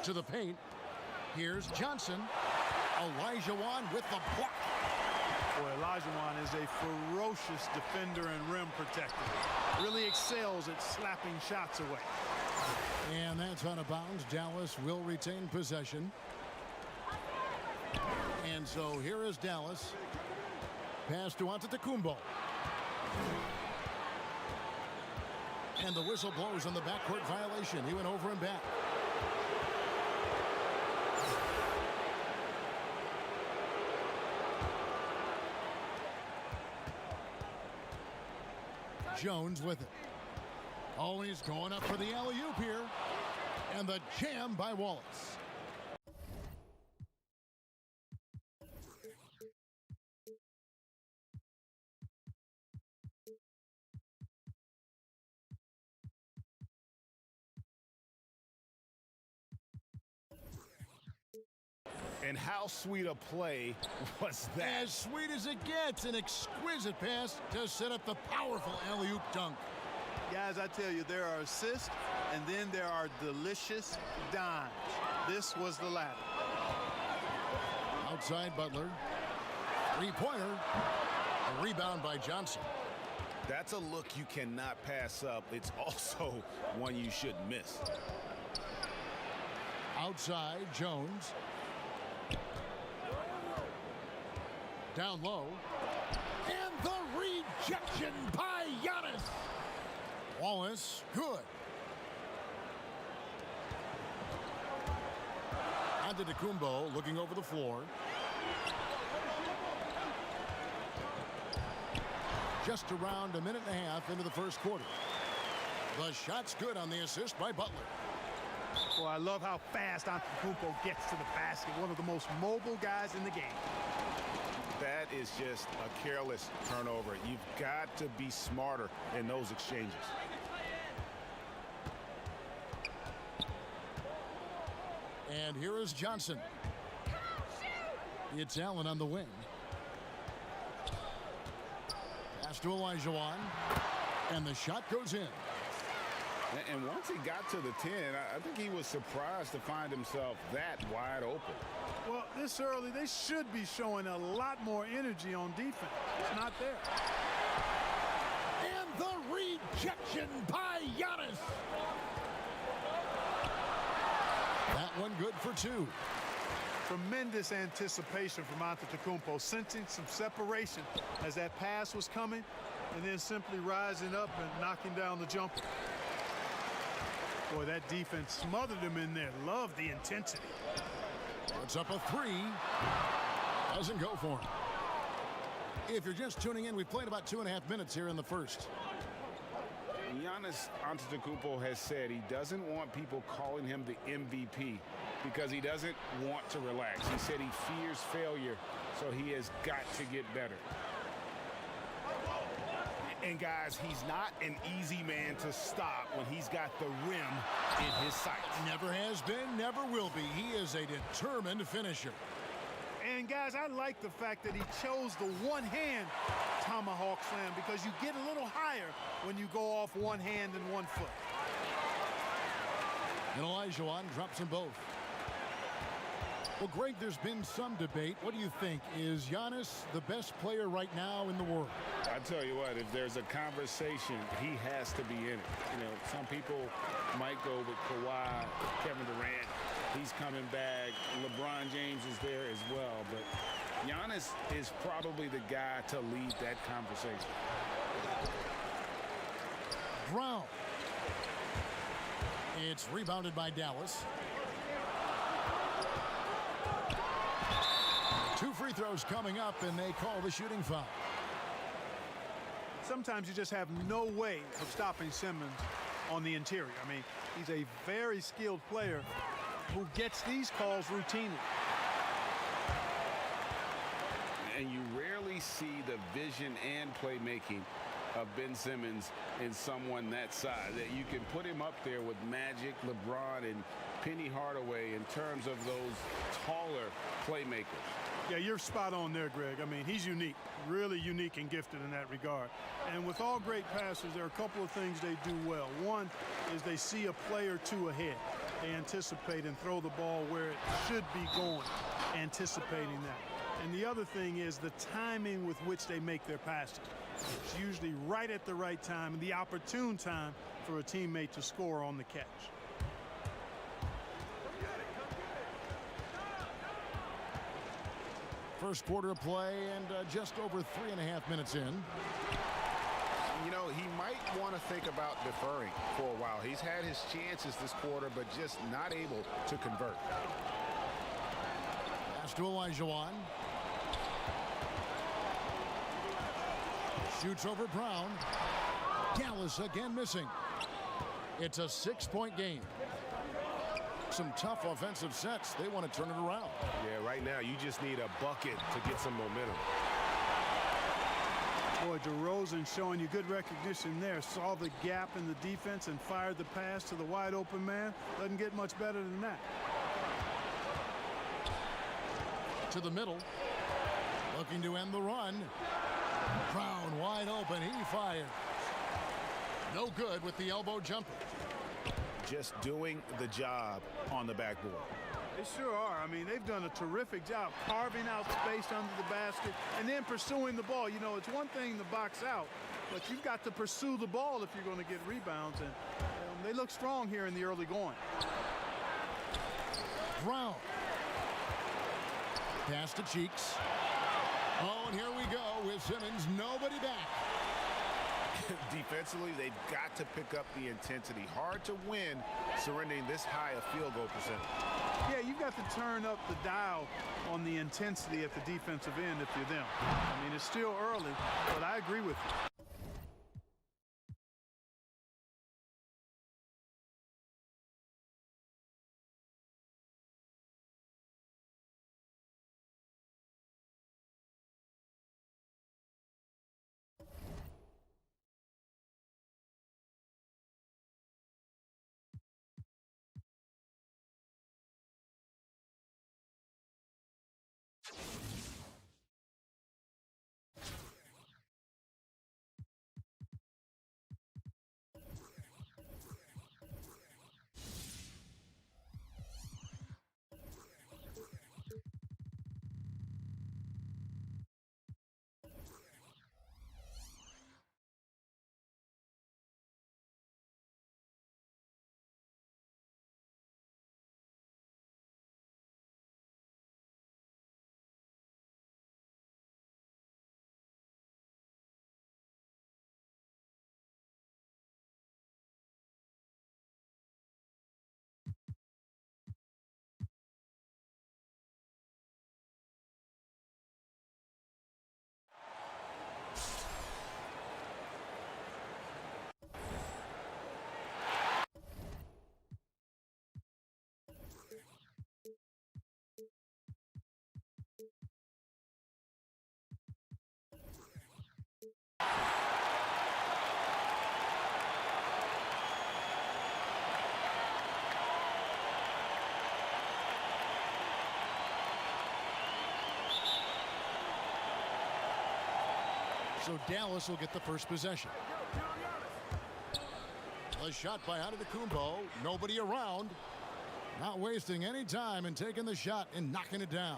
To the paint. Here's Johnson. Olajuwon with the block. Boy, Olajuwon is a ferocious defender and rim protector. Really excels at slapping shots away. And that's out of bounds. Dallas will retain possession. And so here is Dallas. Pass to Antetokounmpo. And the whistle blows on the backcourt violation. He went over and back. Jones with it. Oh, he's going up for the alley-oop here. And the jam by Wallace. And how sweet a play was that? As sweet as it gets, an exquisite pass to set up the powerful alley-oop dunk. Guys, I tell you, there are assists, and then there are delicious dimes. This was the latter. Outside Butler. Three-pointer. A rebound by Johnson. That's a look you cannot pass up. It's also one you shouldn't miss. Outside, Jones. Down low. And the rejection by Giannis. Wallace, good. Antetokounmpo looking over the floor. Just around a minute and a half into the first quarter. The shot's good on the assist by Butler. Well, I love how fast Antetokounmpo gets to the basket. One of the most mobile guys in the game. That is just a careless turnover. You've got to be smarter in those exchanges. And here is Johnson. It's Allen on the wing. Pass to Olajuwon. And the shot goes in. And once he got to the 10, I think he was surprised to find himself that wide open. Well, this early, they should be showing a lot more energy on defense. It's not there. And the rejection by Giannis. That one good for two. Tremendous anticipation from Antetokounmpo, sensing some separation as that pass was coming, and then simply rising up and knocking down the jumper. Boy, that defense smothered him in there. Love the intensity. Puts up a three. Doesn't go for him. If you're just tuning in, we've played about 2.5 minutes here in the first. Giannis Antetokounmpo has said he doesn't want people calling him the MVP because he doesn't want to relax. He said he fears failure, so he has got to get better. And guys, he's not an easy man to stop when he's got the rim in his sights. Never has been, never will be. He is a determined finisher. And guys, I like the fact that he chose the one-hand tomahawk slam because you get a little higher when you go off one hand and 1 foot. And Olajuwon drops them both. Well, Greg, there's been some debate. What do you think? Is Giannis the best player right now in the world? I tell you what, if there's a conversation, he has to be in it. You know, some people might go with Kawhi, Kevin Durant. He's coming back. LeBron James is there as well. But Giannis is probably the guy to lead that conversation. Brown. It's rebounded by Dallas. 2 free throws coming up, and they call the shooting foul. Sometimes you just have no way of stopping Simmons on the interior. I mean, he's a very skilled player who gets these calls routinely. And you rarely see the vision and playmaking of Ben Simmons in someone that size, that you can put him up there with Magic, LeBron, and Penny Hardaway in terms of those taller playmakers. Yeah, you're spot on there, Greg. I mean, he's unique, really unique and gifted in that regard. And with all great passers, there are a couple of things they do well. One is they see a play or two ahead. They anticipate and throw the ball where it should be going, anticipating that. And the other thing is the timing with which they make their passes. It's usually right at the right time and the opportune time for a teammate to score on the catch. First quarter of play and just over 3.5 minutes in. You know, he might want to think about deferring for a while. He's had his chances this quarter, but just not able to convert. Pass to Elijah. Shoots over Brown. Dallas again missing. It's a 6-point game. Some tough offensive sets. They want to turn it around. Yeah, right now you just need a bucket to get some momentum. Boy, DeRozan showing you good recognition there. Saw the gap in the defense and fired the pass to the wide open man. Doesn't get much better than that. To the middle. Looking to end the run. Brown wide open. He fires. No good with the elbow jumper. Just doing the job on the backboard. They sure are. I mean, they've done a terrific job carving out space under the basket and then pursuing the ball. You know, it's one thing to box out, but you've got to pursue the ball if you're going to get rebounds. And they look strong here in the early going. Brown. Pass to Cheeks. Oh, and here we go with Simmons. Nobody back. Defensively, they've got to pick up the intensity. Hard to win surrendering this high a field goal percentage. Yeah, you've got to turn up the dial on the intensity at the defensive end if you're them. I mean, it's still early, but I agree with you. So Dallas will get the first possession. A shot by Antetokounmpo. Nobody around. Not wasting any time and taking the shot and knocking it down.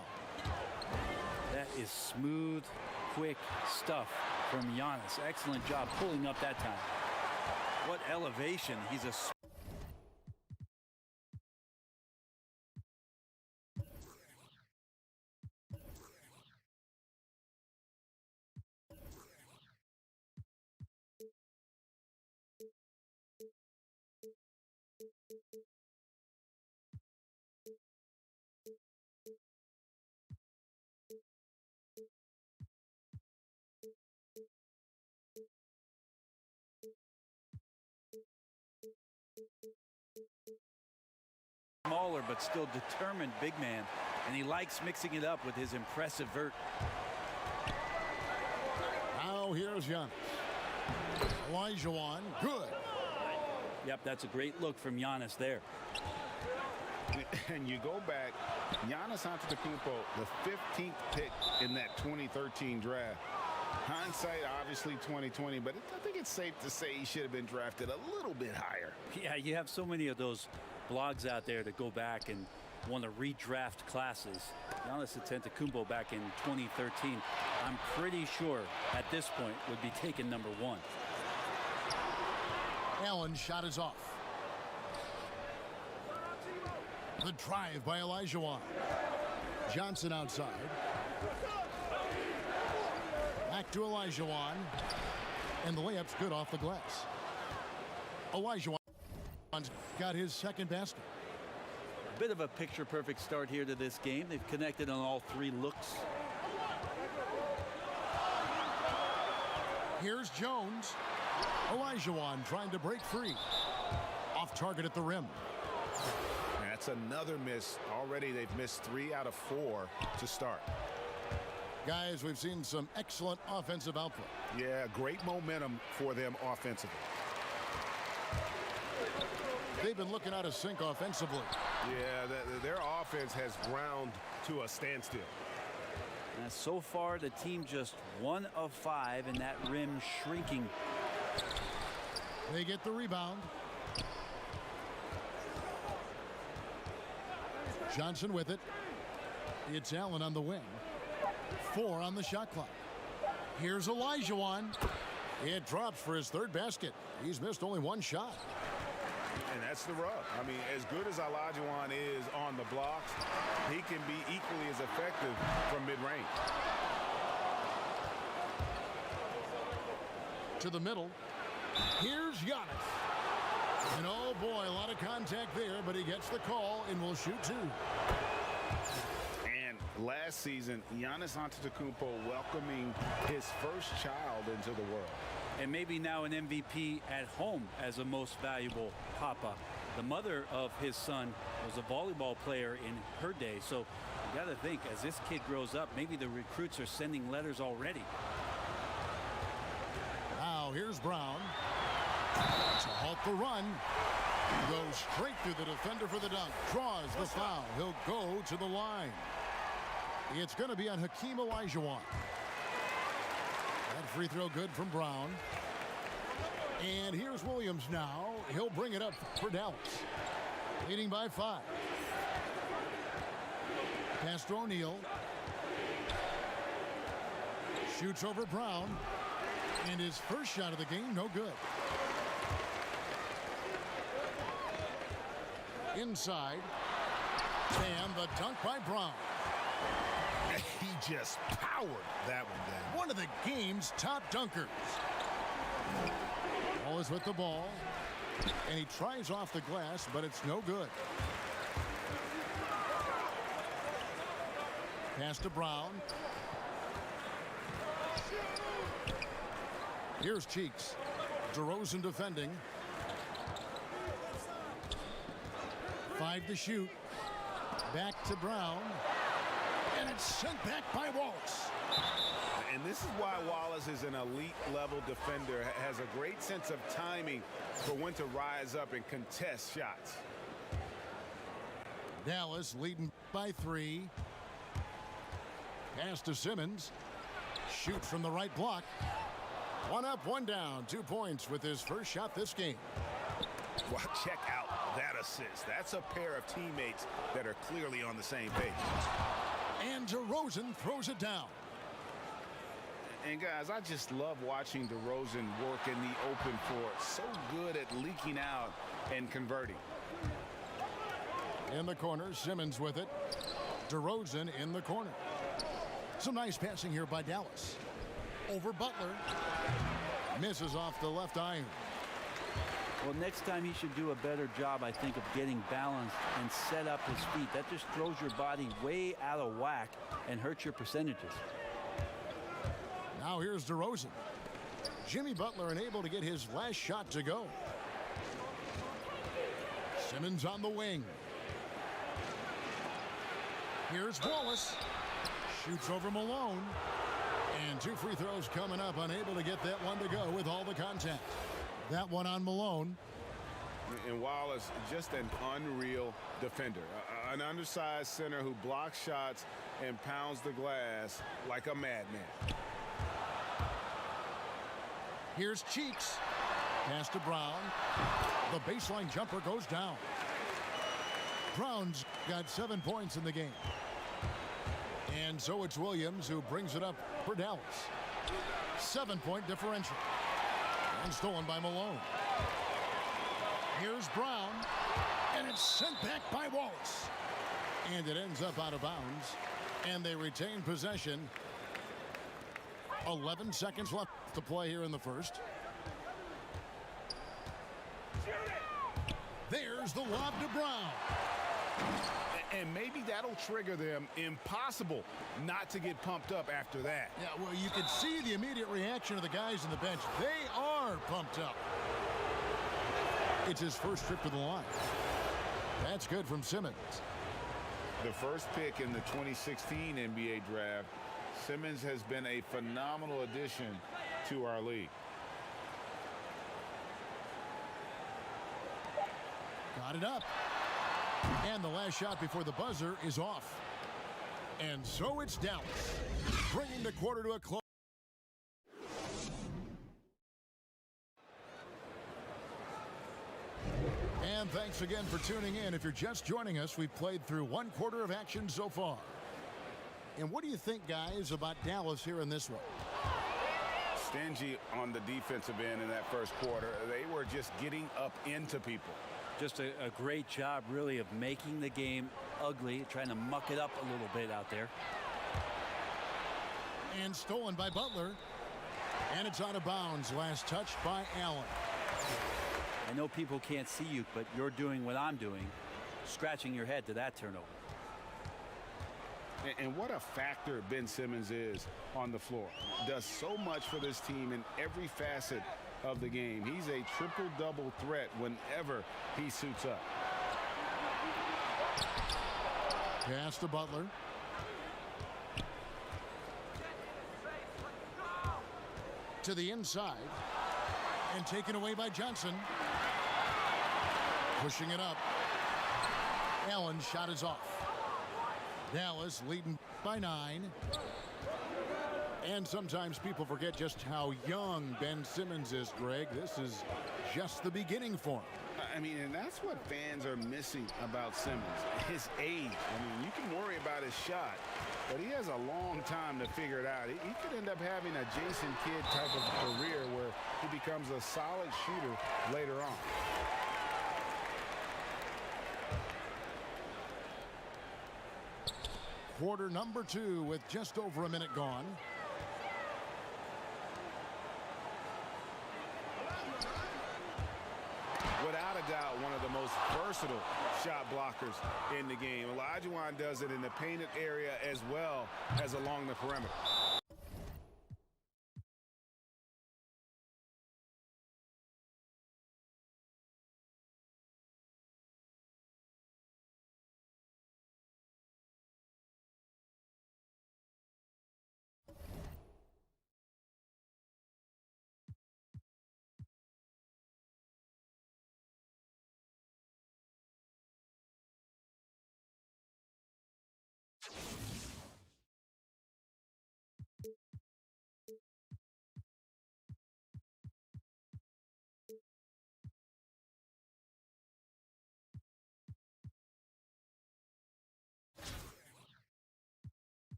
That is smooth, quick stuff from Giannis. Excellent job pulling up that time. What elevation. He's a smaller but still determined big man, and he likes mixing it up with his impressive vert. Now here's Giannis. Olajuwon, good. Yep, that's a great look from Giannis there. And you go back, Giannis Antetokounmpo, the 15th pick in that 2013 draft. Hindsight, obviously 2020, but I think it's safe to say he should have been drafted a little bit higher. Yeah, you have so many of those blogs out there that go back and want to redraft classes. Giannis Antetokounmpo back in 2013, I'm pretty sure at this point would be taken number 1. Allen's shot is off. The drive by Olajuwon. Johnson outside. Back to Olajuwon. And the layup's good off the glass. Olajuwon's got his second basket. A bit of a picture-perfect start here to this game. They've connected on all 3 looks. Here's Jones. Olajuwon trying to break free. Off target at the rim. That's another miss. Already they've missed 3 out of 4 to start. Guys, we've seen some excellent offensive output. Yeah, great momentum for them offensively. They've been looking out of sync offensively. Yeah, their offense has ground to a standstill. And so far, the team just 1 of 5, and that rim shrinking. They get the rebound. Johnson with it. It's Allen on the wing. 4 on the shot clock. Here's Olajuwon. It drops for his 3rd basket. He's missed only 1 shot. And that's the rub. I mean, as good as Olajuwon is on the blocks, he can be equally as effective from mid-range. To the middle. Here's Giannis. And oh boy, a lot of contact there, but he gets the call and will shoot 2. And last season, Giannis Antetokounmpo welcoming his first child into the world. And maybe now an MVP at home as a most valuable papa. The mother of his son was a volleyball player in her day. So you got to think, as this kid grows up, maybe the recruits are sending letters already. Now here's Brown. To halt the run. Goes straight through the defender for the dunk. Draws the foul. He'll go to the line. It's going to be on Hakeem Olajuwon. That free throw good from Brown. And here's Williams now. He'll bring it up for Dallas. Leading by 5. Pass to O'Neal. Shoots over Brown. And his first shot of the game, no good. Inside. And the dunk by Brown. He just powered that one down. One of the game's top dunkers. Always with the ball. And he tries off the glass, but it's no good. Pass to Brown. Here's Cheeks. DeRozan defending. 5 to shoot. Back to Brown. And it's sent back by Wallace. And this is why Wallace is an elite level defender, has a great sense of timing for when to rise up and contest shots. Dallas leading by 3. Pass to Simmons. Shoots from the right block. 1 up, 1 down. 2 points with his first shot this game. Well, check out that assist. That's a pair of teammates that are clearly on the same page. And DeRozan throws it down. And guys, I just love watching DeRozan work in the open floor. So good at leaking out and converting. In the corner, Simmons with it. DeRozan in the corner. Some nice passing here by Dallas. Over Butler. Misses off the left iron. Well, next time he should do a better job, I think, of getting balanced and set up his feet. That just throws your body way out of whack and hurts your percentages. Now here's DeRozan. Jimmy Butler unable to get his last shot to go. Simmons on the wing. Here's Wallace. Shoots over Malone. And 2 free throws coming up. Unable to get that one to go with all the contact. That one on Malone. And Wallace, just an unreal defender. An undersized center who blocks shots and pounds the glass like a madman. Here's Cheeks. Pass to Brown. The baseline jumper goes down. Brown's got 7 points in the game. And so it's Williams who brings it up for Dallas. 7-point differential. And stolen by Malone. Here's Brown. And it's sent back by Wallace. And it ends up out of bounds. And they retain possession. 11 seconds left to play here in the first. There's the lob to Brown. And maybe that'll trigger them. Impossible not to get pumped up after that. Yeah, well, you can see the immediate reaction of the guys on the bench. They are pumped up. It's his first trip to the line. That's good from Simmons. The first pick in the 2016 NBA draft, Simmons has been a phenomenal addition to our league. Got it up. And the last shot before the buzzer is off. And so it's Dallas, bringing the quarter to a close. And thanks again for tuning in. If you're just joining us, we've played through 1 quarter of action so far. And what do you think, guys, about Dallas here in this one? Stingy on the defensive end in that first quarter. They were just getting up into people. Just a great job, really, of making the game ugly, trying to muck it up a little bit out there. And stolen by Butler. And it's out of bounds. Last touch by Allen. I know people can't see you, but you're doing what I'm doing, scratching your head to that turnover. And what a factor Ben Simmons is on the floor. Does so much for this team in every facet of the game. He's a triple-double threat whenever he suits up. Pass to Butler. To the inside. And taken away by Johnson. Pushing it up. Allen's shot is off. Dallas leading by 9. And sometimes people forget just how young Ben Simmons is, Greg. This is just the beginning for him. I mean, and that's what fans are missing about Simmons, his age. I mean, you can worry about his shot, but he has a long time to figure it out. He could end up having a Jason Kidd type of career where he becomes a solid shooter later on. Quarter number 2 with just over a minute gone. Without a doubt, one of the most versatile shot blockers in the game. Olajuwon does it in the painted area as well as along the perimeter.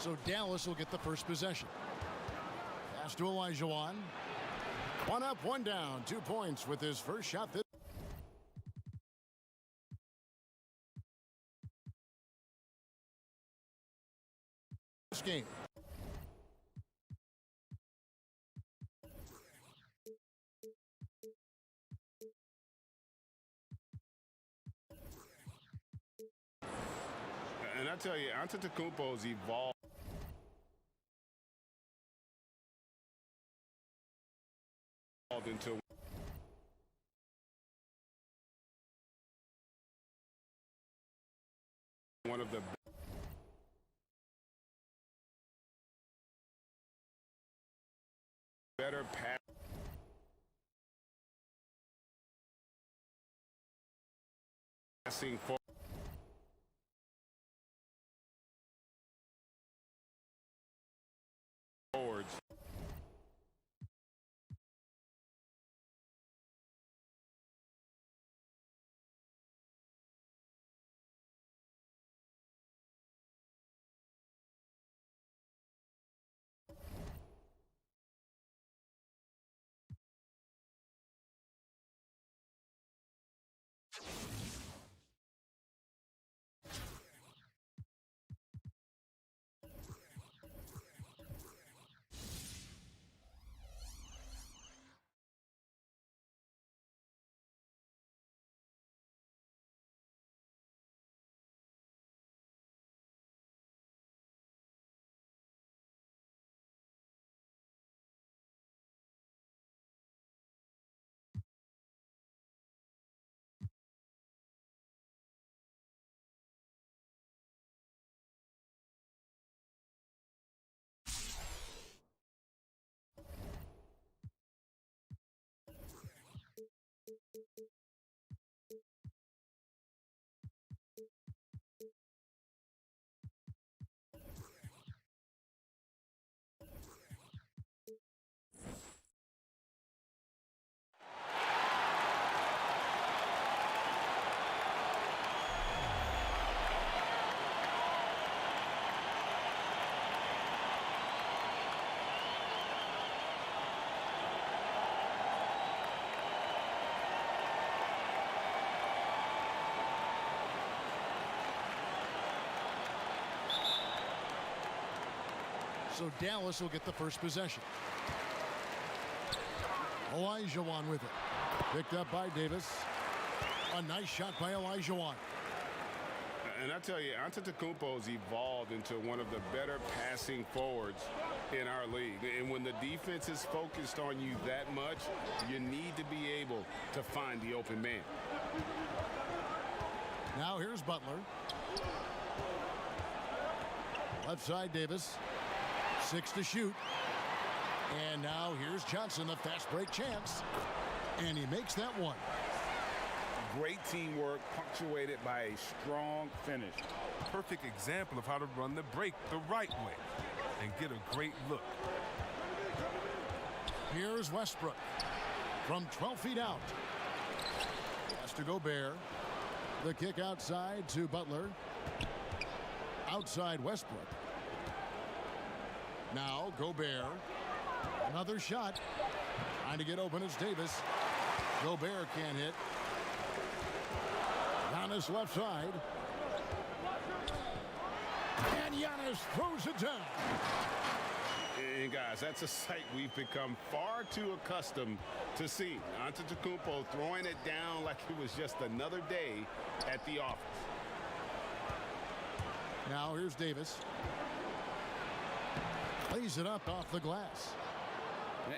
So Dallas will get the first possession. Pass to Olajuwon. One up, one down. 2 points with his first shot this game. And I tell you, Antetokounmpo's evolved into one of the better passing forwards. So Dallas will get the first possession. Olajuwon with it. Picked up by Davis. A nice shot by Olajuwon. And I tell you, Antetokounmpo's evolved into one of the better passing forwards in our league. And when the defense is focused on you that much, you need to be able to find the open man. Now here's Butler. Left side, Davis. 6 to shoot. And now here's Johnson, the fast break chance. And he makes that one. Great teamwork punctuated by a strong finish. Perfect example of how to run the break the right way and get a great look. Here's Westbrook from 12 feet out. Pass to Gobert. The kick outside to Butler. Outside Westbrook. Now Gobert. Another shot. Trying to get open is Davis. Gobert can't hit. Giannis left side. And Giannis throws it down. And guys, that's a sight we've become far too accustomed to seeing. Antetokounmpo throwing it down like it was just another day at the office. Now here's Davis. Plays it up off the glass.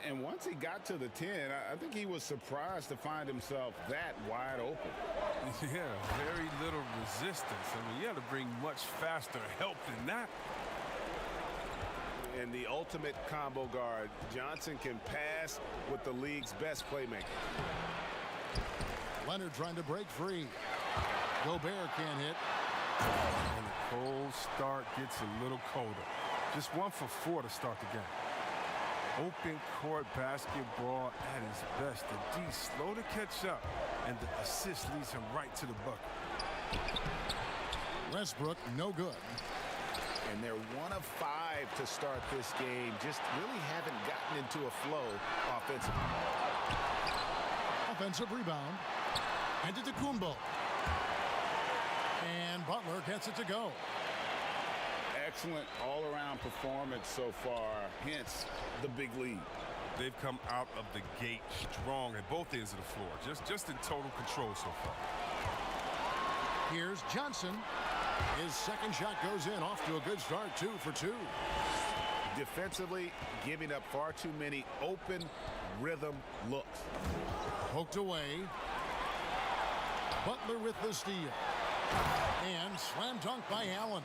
And once he got to the 10, I think he was surprised to find himself that wide open. Yeah, very little resistance. I mean, you got to bring much faster help than that. And the ultimate combo guard, Johnson can pass with the league's best playmaker. Leonard trying to break free. Gobert can't hit. And the cold start gets a little colder. Just 1 for 4 to start the game. Open court basketball at his best. The D slow to catch up, and the assist leads him right to the bucket. Westbrook, no good. and they're 1 of 5 to start this game. Just really haven't gotten into a flow offensively. Offensive rebound. Antetokounmpo. And Butler gets it to go. Excellent all-around performance so far, hence the big lead. They've come out of the gate strong at both ends of the floor, just in total control so far. Here's Johnson. His second shot goes in, off to a good start, 2 for 2. Defensively, giving up far too many open rhythm looks. Poked away. Butler with the steal. And slam dunk by Allen.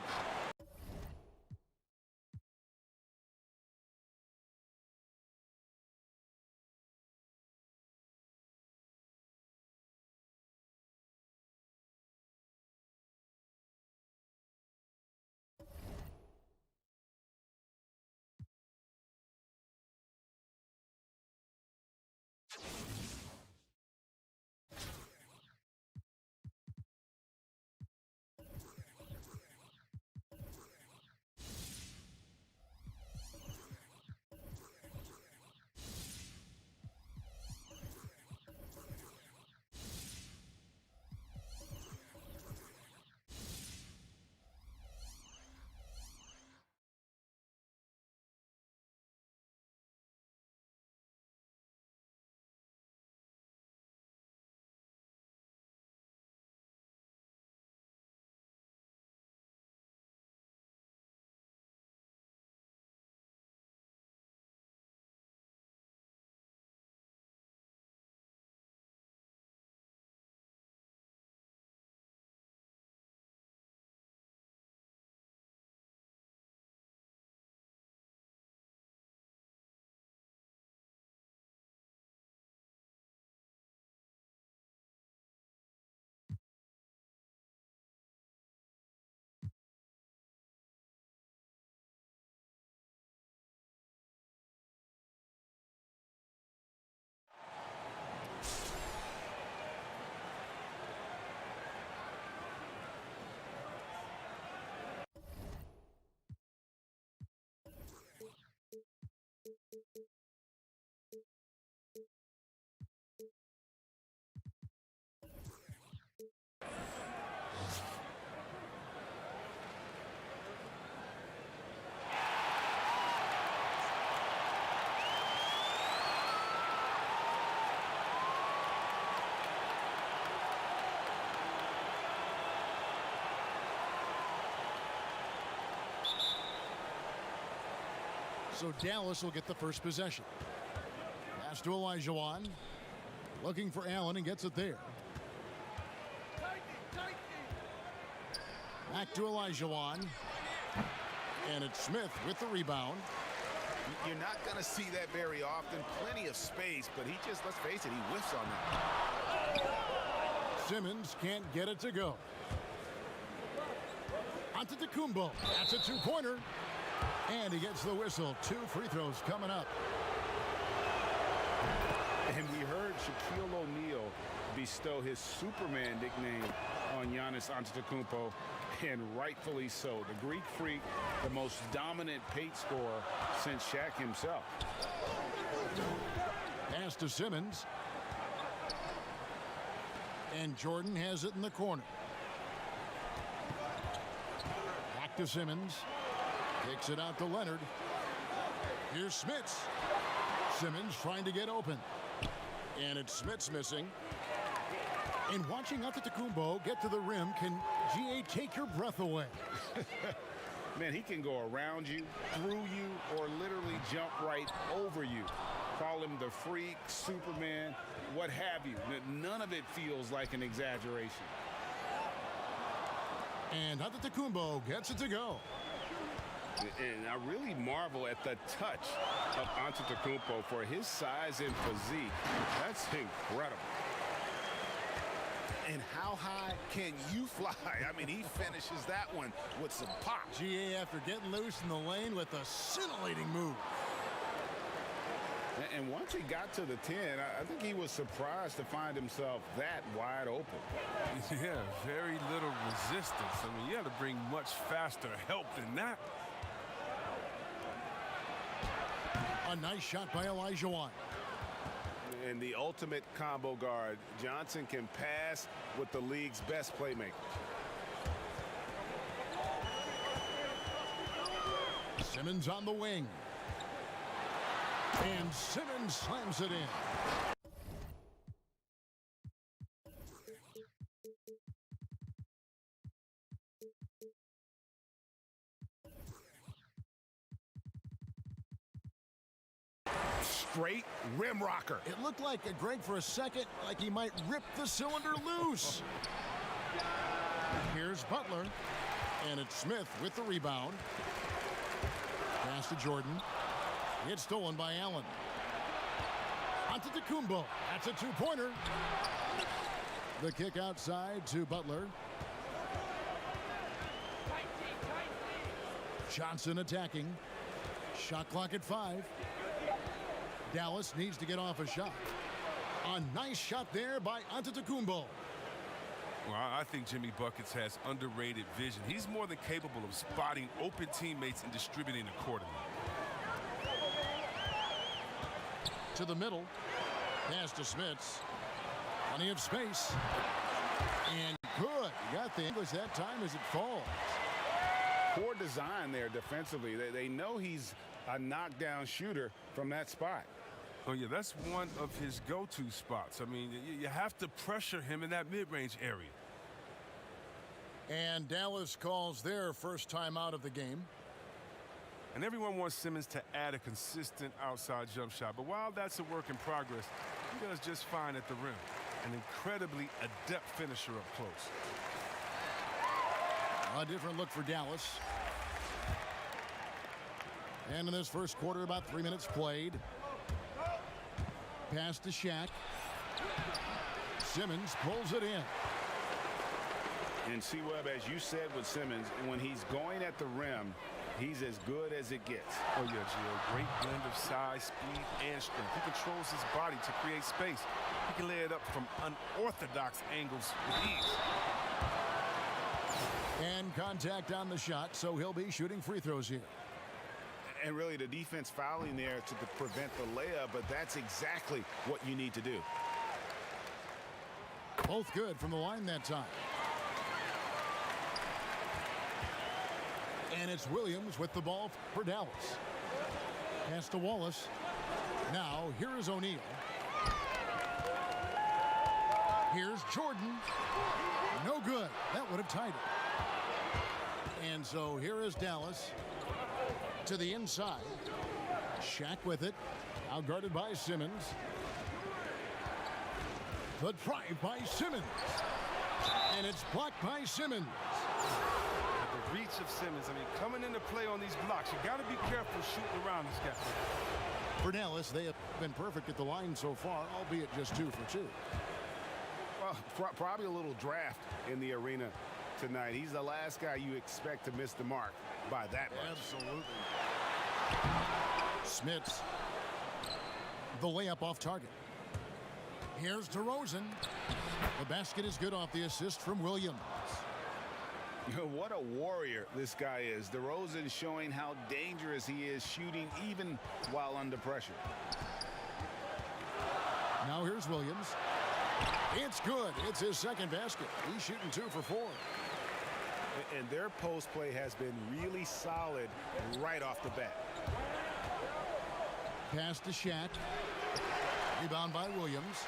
So Dallas will get the first possession. Pass to Olajuwon. Looking for Allen and gets it there. Back to Olajuwon. And it's Smith with the rebound. You're not going to see that very often. Plenty of space, but he just, let's face it, he whiffs on that. Simmons can't get it to go. Antetokounmpo. That's a two-pointer. And he gets the whistle. 2 free throws coming up. And we heard Shaquille O'Neal bestow his Superman nickname on Giannis Antetokounmpo, and rightfully so. The Greek Freak, the most dominant paint scorer since Shaq himself. Pass to Simmons. And Jordan has it in the corner. Back to Simmons. Kicks it out to Leonard. Here's Smits. Simmons trying to get open. And it's Smits missing. And watching Antetokounmpo get to the rim can, GA, take your breath away. Man, he can go around you, through you, or literally jump right over you. Call him the Freak, Superman, what have you. None of it feels like an exaggeration. And Antetokounmpo gets it to go. And I really marvel at the touch of Antetokounmpo for his size and physique. That's incredible. And how high can you fly? I mean, he finishes that one with some pop. GA after getting loose in the lane with a scintillating move. And once he got to the 10, I think he was surprised to find himself that wide open. Yeah, very little resistance. I mean, you had to bring much faster help than that. A nice shot by Elijah Wan. And the ultimate combo guard. Johnson can pass with the league's best playmaker. Simmons on the wing. And Simmons slams it in. Straight rim rocker. It looked like Greg for a second, like he might rip the cylinder loose. Here's Butler. And it's Smith with the rebound. Pass to Jordan. It's stolen by Allen. Antetokounmpo. That's a two-pointer. The kick outside to Butler. Johnson attacking. Shot clock at 5. Dallas needs to get off a shot. A nice shot there by Antetokounmpo. Well, I think Jimmy Buckets has underrated vision. He's more than capable of spotting open teammates and distributing accordingly. To the middle. Pass to Smits. Plenty of space. And good. Got the English that time as it falls. Poor design there defensively. They know he's a knockdown shooter from that spot. Oh, yeah, that's one of his go-to spots. I mean, you have to pressure him in that mid-range area. And Dallas calls their first time out of the game. And everyone wants Simmons to add a consistent outside jump shot. But while that's a work in progress, he does just fine at the rim. An incredibly adept finisher up close. A different look for Dallas. And in this first quarter, about 3 minutes played. Pass to Shaq. Simmons pulls it in. And C-Webb, as you said with Simmons, when he's going at the rim, he's as good as it gets. Oh, yeah, Gio. Great blend of size, speed, and strength. He controls his body to create space. He can lay it up from unorthodox angles with ease. And contact on the shot, so he'll be shooting free throws here. And really, the defense fouling there to prevent the layup, but that's exactly what you need to do. Both good from the line that time. And it's Williams with the ball for Dallas. Pass to Wallace. Now, here is O'Neal. Here's Jordan. No good. That would have tied it. And so here is Dallas to the inside. Shaq with it. Now guarded by Simmons. The drive by Simmons. And it's blocked by Simmons. The reach of Simmons, I mean, coming into play on these blocks, you got to be careful shooting around this guy. For Dallas, they have been perfect at the line so far, albeit just 2 for 2. Well, probably a little draft in the arena tonight. He's the last guy you expect to miss the mark by that much. Absolutely. Smits. The layup off target. Here's DeRozan. The basket is good off the assist from Williams. What a warrior this guy is. DeRozan showing how dangerous he is shooting even while under pressure. Now here's Williams. It's good. It's his second basket. He's shooting 2 for 4. And their post play has been really solid right off the bat. Pass to Shaq. Rebound by Williams.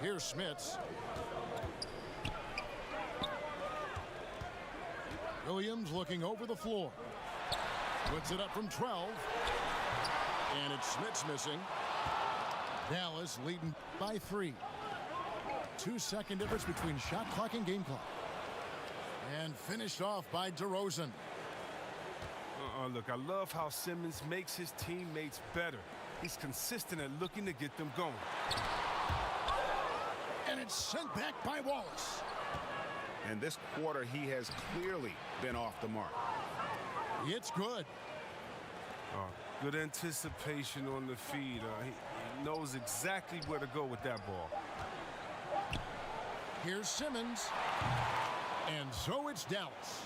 Here's Smits. Williams looking over the floor. Puts it up from 12. And it's Smits missing. Dallas leading by 3. 2-second difference between shot clock and game clock. And finished off by DeRozan. Look, I love how Simmons makes his teammates better. He's consistent at looking to get them going. And it's sent back by Wallace. And this quarter, he has clearly been off the mark. It's good. Good anticipation on the feed. He knows exactly where to go with that ball. Here's Simmons. And so it's Dallas,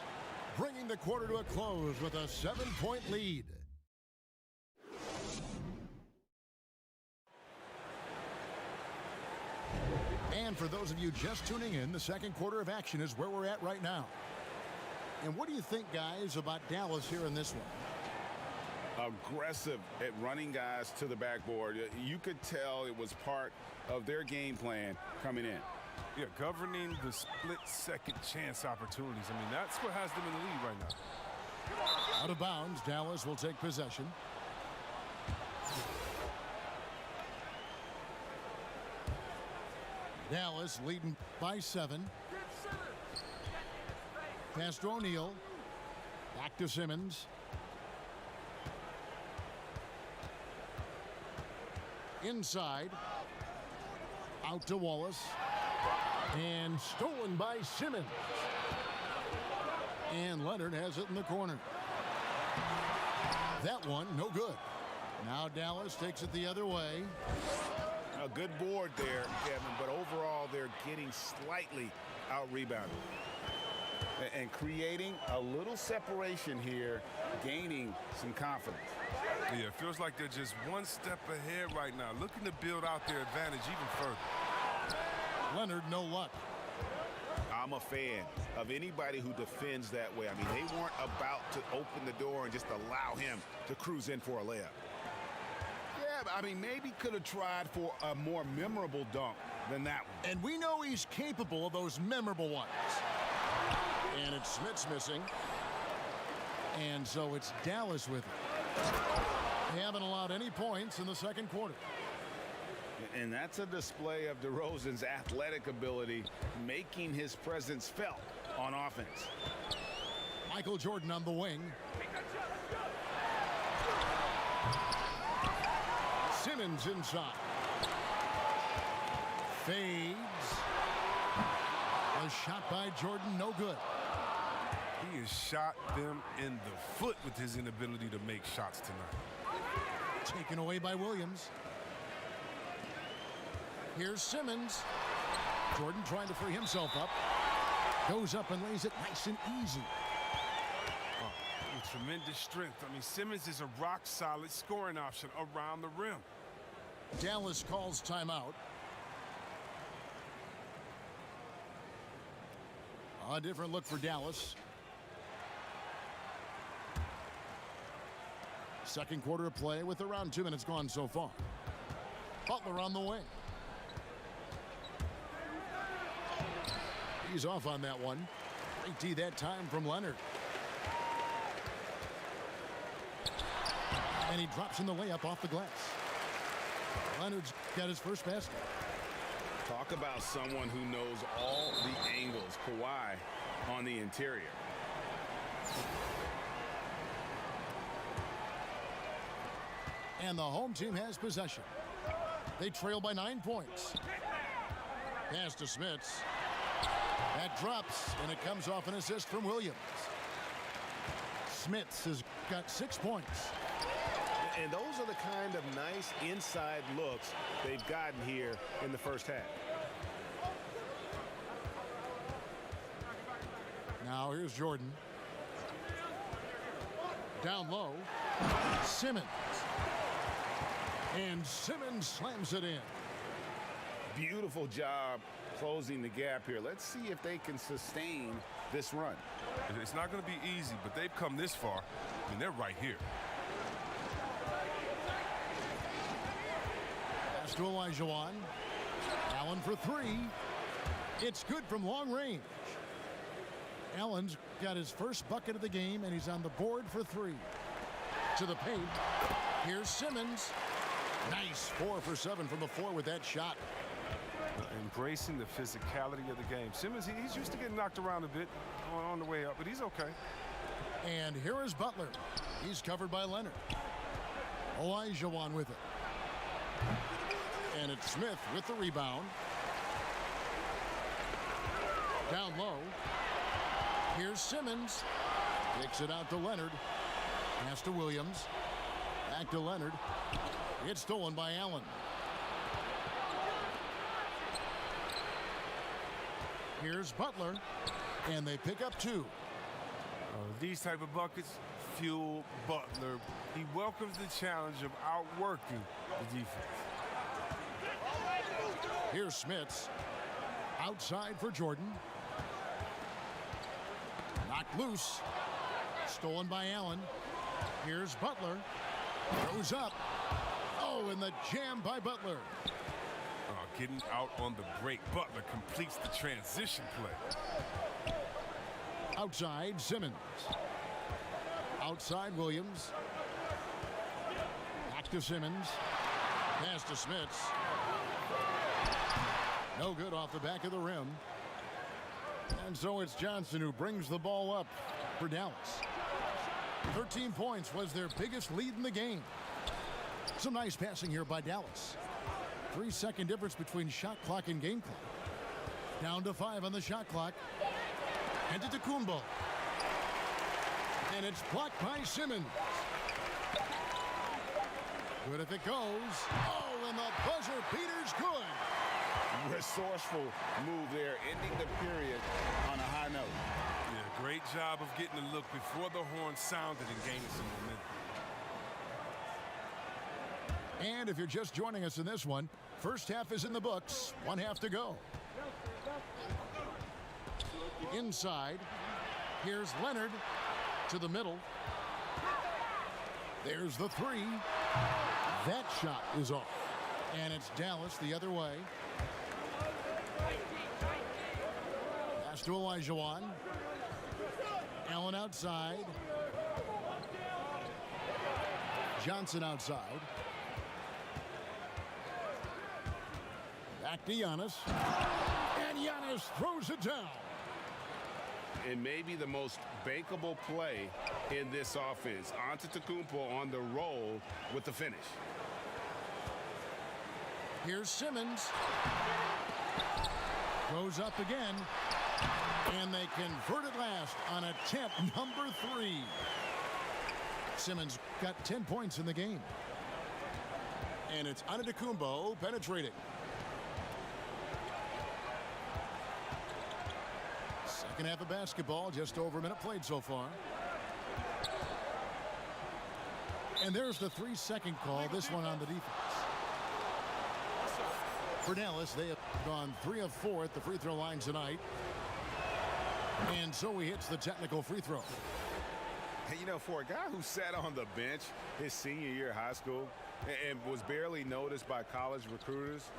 bringing the quarter to a close with a 7-point lead. And for those of you just tuning in, the second quarter of action is where we're at right now. And what do you think, guys, about Dallas here in this one? Aggressive at running guys to the backboard. You could tell it was part of their game plan coming in. Yeah, governing the split-second chance opportunities. I mean, that's what has them in the lead right now. Out of bounds, Dallas will take possession. Dallas leading by 7. Pass to O'Neal. Back to Simmons. Inside. Out to Wallace. And stolen by Simmons. And Leonard has it in the corner. That one, no good. Now Dallas takes it the other way. A good board there, Kevin, but overall they're getting slightly out-rebounded. And creating a little separation here, gaining some confidence. Yeah, it feels like they're just one step ahead right now, looking to build out their advantage even further. Leonard, no luck. I'm a fan of anybody who defends that way. I mean, they weren't about to open the door and just allow him to cruise in for a layup. Yeah, I mean, maybe could have tried for a more memorable dunk than that one. And we know he's capable of those memorable ones. And it's Smith's missing. And so it's Dallas with it. They haven't allowed any points in the second quarter. And that's a display of DeRozan's athletic ability, making his presence felt on offense. Michael Jordan on the wing. Simmons inside. Fades. A shot by Jordan, no good. He has shot them in the foot with his inability to make shots tonight. Taken away by Williams. Here's Simmons. Jordan trying to free himself up. Goes up and lays it nice and easy. With tremendous strength. I mean, Simmons is a rock-solid scoring option around the rim. Dallas calls timeout. A different look for Dallas. Second quarter of play with around 2 minutes gone so far. Butler on the wing. He's off on that one. Great D that time from Leonard. And he drops in the layup off the glass. Leonard's got his first basket. Talk about someone who knows all the angles. Kawhi on the interior. And the home team has possession. They trail by 9 points. Pass to Smits. That drops, and it comes off an assist from Williams. Smits has got 6 points. And those are the kind of nice inside looks they've gotten here in the first half. Now here's Jordan. Down low. Simmons. And Simmons slams it in. Beautiful job closing the gap here. Let's see if they can sustain this run. It's not going to be easy, but they've come this far. I mean, they're right here. Pass to Olajuwon. Allen for 3. It's good from long range. Allen's got his first bucket of the game, and he's on the board for 3. To the paint. Here's Simmons. Nice 4 for 7 from the floor with that shot. Embracing the physicality of the game. Simmons, he's used to getting knocked around a bit on the way up, but he's okay. And here is Butler. He's covered by Leonard. Olajuwon with it. And it's Smith with the rebound. Down low. Here's Simmons. Kicks it out to Leonard. Pass to Williams. Back to Leonard. It's stolen by Allen. Here's Butler. And they pick up 2. These type of buckets fuel Butler. He welcomes the challenge of outworking the defense. Here's Smits. Outside for Jordan. Knocked loose. Stolen by Allen. Here's Butler. Goes up. Oh, and the jam by Butler. Getting out on the break. Butler completes the transition play. Outside, Simmons. Outside, Williams. Back to Simmons. Pass to Smits. No good off the back of the rim. And so it's Johnson who brings the ball up for Dallas. 13 points was their biggest lead in the game. Some nice passing here by Dallas. 3-second difference between shot clock and game clock. Down to 5 on the shot clock. And to Kumbo. And it's blocked by Simmons. Good if it goes. Oh, and the buzzer beater's good. Resourceful move there, ending the period on a high note. Yeah, great job of getting a look before the horn sounded and gaining some momentum. And if you're just joining us in this one, first half is in the books. 1 half to go. Inside. Here's Leonard to the middle. There's the 3. That shot is off. And it's Dallas the other way. Pass to Olajuwon. Allen outside. Johnson outside. Back to Giannis. And Giannis throws it down. And maybe the most bankable play in this offense. Antetokounmpo on the roll with the finish. Here's Simmons. Goes up again. And they convert it last on attempt number 3. Simmons got 10 points in the game. And it's Antetokounmpo penetrating. Second half of basketball, just over a minute played so far. And there's the 3-second call, this one on the defense. For Dallas, they have gone 3 of 4 at the free throw line tonight. And so he hits the technical free throw. And, you know, for a guy who sat on the bench his senior year of high school and was barely noticed by college recruiters,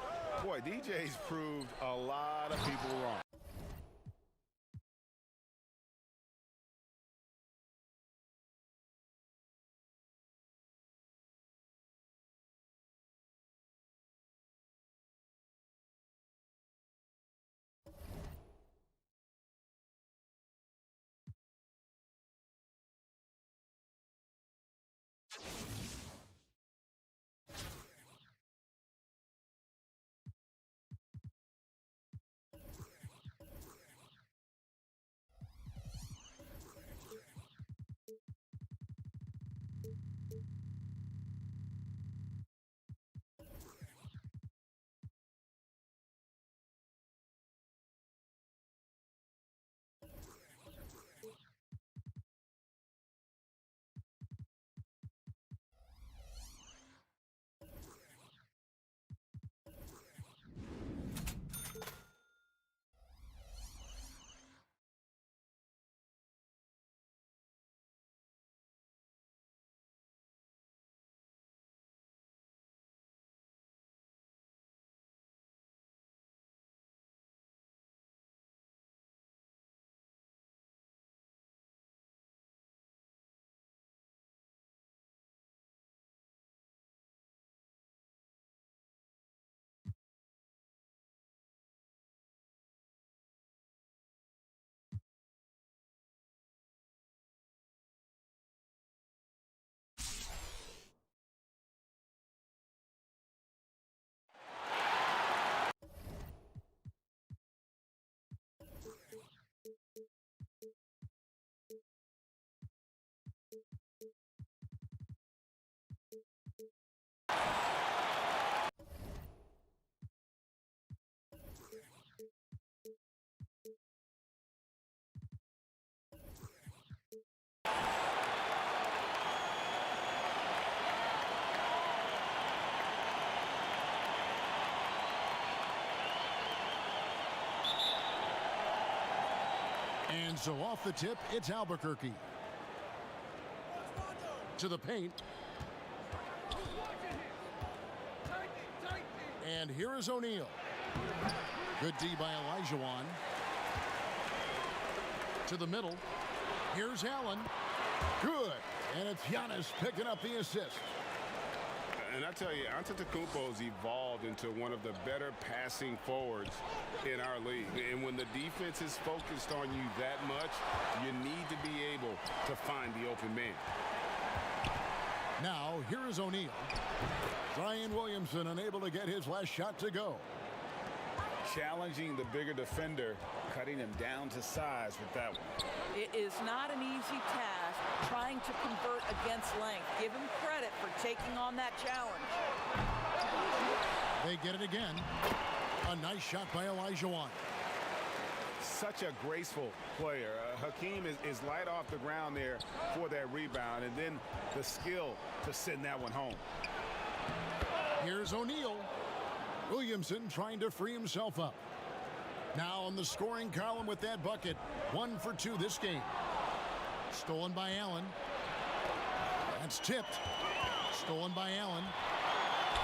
boy, DJ's proved a lot of people wrong. And so off the tip, it's Albuquerque. To the paint. And here is O'Neal. Good D by Olajuwon. To the middle. Here's Allen. Good. And it's Giannis picking up the assist. And I tell you, Antetokounmpo's evolved into one of the better passing forwards in our league. And when the defense is focused on you that much, you need to be able to find the open man. Now, here is O'Neal. Zion Williamson unable to get his last shot to go. Challenging the bigger defender, cutting him down to size with that one. It is not an easy task trying to convert against length. Give him credit for taking on that challenge. They get it again. A nice shot by Olajuwon. Such a graceful player. Hakeem is light off the ground there for that rebound, and then the skill to send that one home. Here's O'Neal. Williamson trying to free himself up. Now on the scoring column with that bucket. 1 for 2 this game. Stolen by Allen. That's tipped. Stolen by Allen.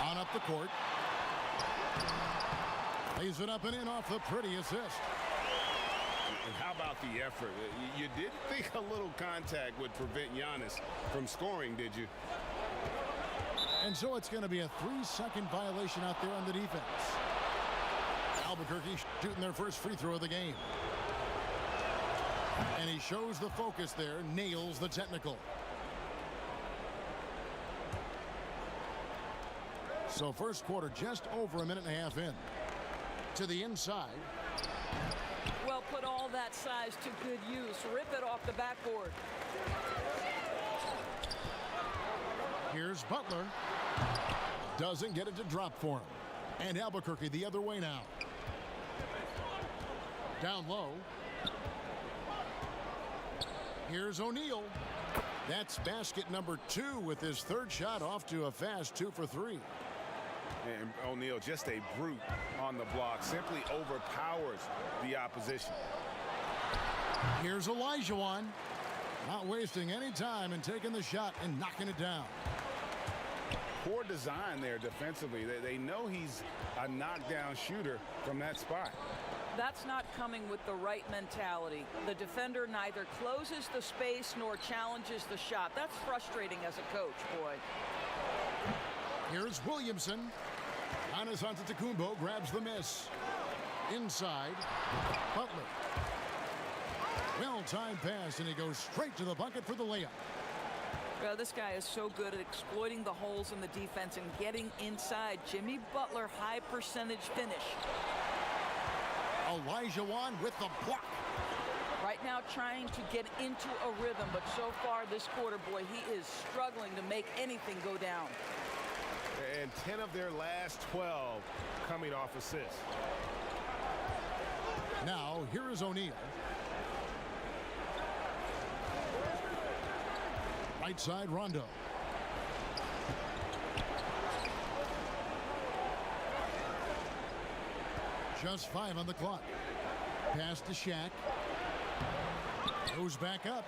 On up the court. Lays it up and in off the pretty assist. And how about the effort? You didn't think a little contact would prevent Giannis from scoring, did you? And so it's going to be a 3-second violation out there on the defense. Albuquerque shooting their first free throw of the game. And he shows the focus there, nails the technical. So first quarter just over a minute and a half in. To the inside. Well, put all that size to good use. Rip it off the backboard. Here's Butler. Doesn't get it to drop for him. And Albuquerque the other way now. Down low. Here's O'Neal. That's basket number 2 with his third shot off to a fast 2 for 3. And O'Neal, just a brute on the block, simply overpowers the opposition. Here's Olajuwon. Not wasting any time and taking the shot and knocking it down. Poor design there defensively. They know he's a knockdown shooter from that spot. That's not coming with the right mentality. The defender neither closes the space nor challenges the shot. That's frustrating as a coach, boy. Here's Williamson. Giannis Antetokounmpo grabs the miss. Inside, Butler. Well-timed pass, and he goes straight to the bucket for the layup. Well, this guy is so good at exploiting the holes in the defense and getting inside. Jimmy Butler, high percentage finish. Olajuwon with the block. Right now trying to get into a rhythm, but so far this quarter, boy, he is struggling to make anything go down. And 10 of their last 12 coming off assists. Now, here is O'Neal. Right side, Rondo. Just 5 on the clock. Pass to Shaq. Goes back up.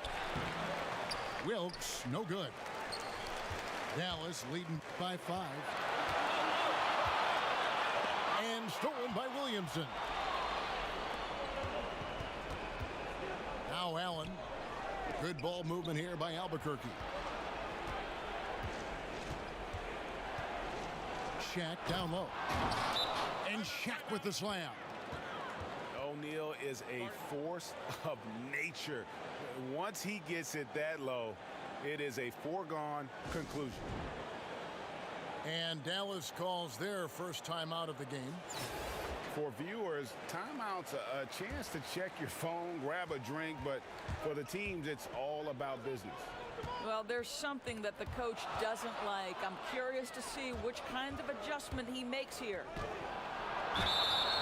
Wilkes, no good. Dallas leading by 5. And stolen by Williamson. Now Allen. Good ball movement here by Albuquerque. Shaq down low. And Shaq with the slam. O'Neal is a force of nature. Once he gets it that low, it is a foregone conclusion. And Dallas calls their first timeout of the game. For viewers, timeout's a chance to check your phone, grab a drink, but for the teams, it's all about business. Well, there's something that the coach doesn't like. I'm curious to see which kind of adjustment he makes here.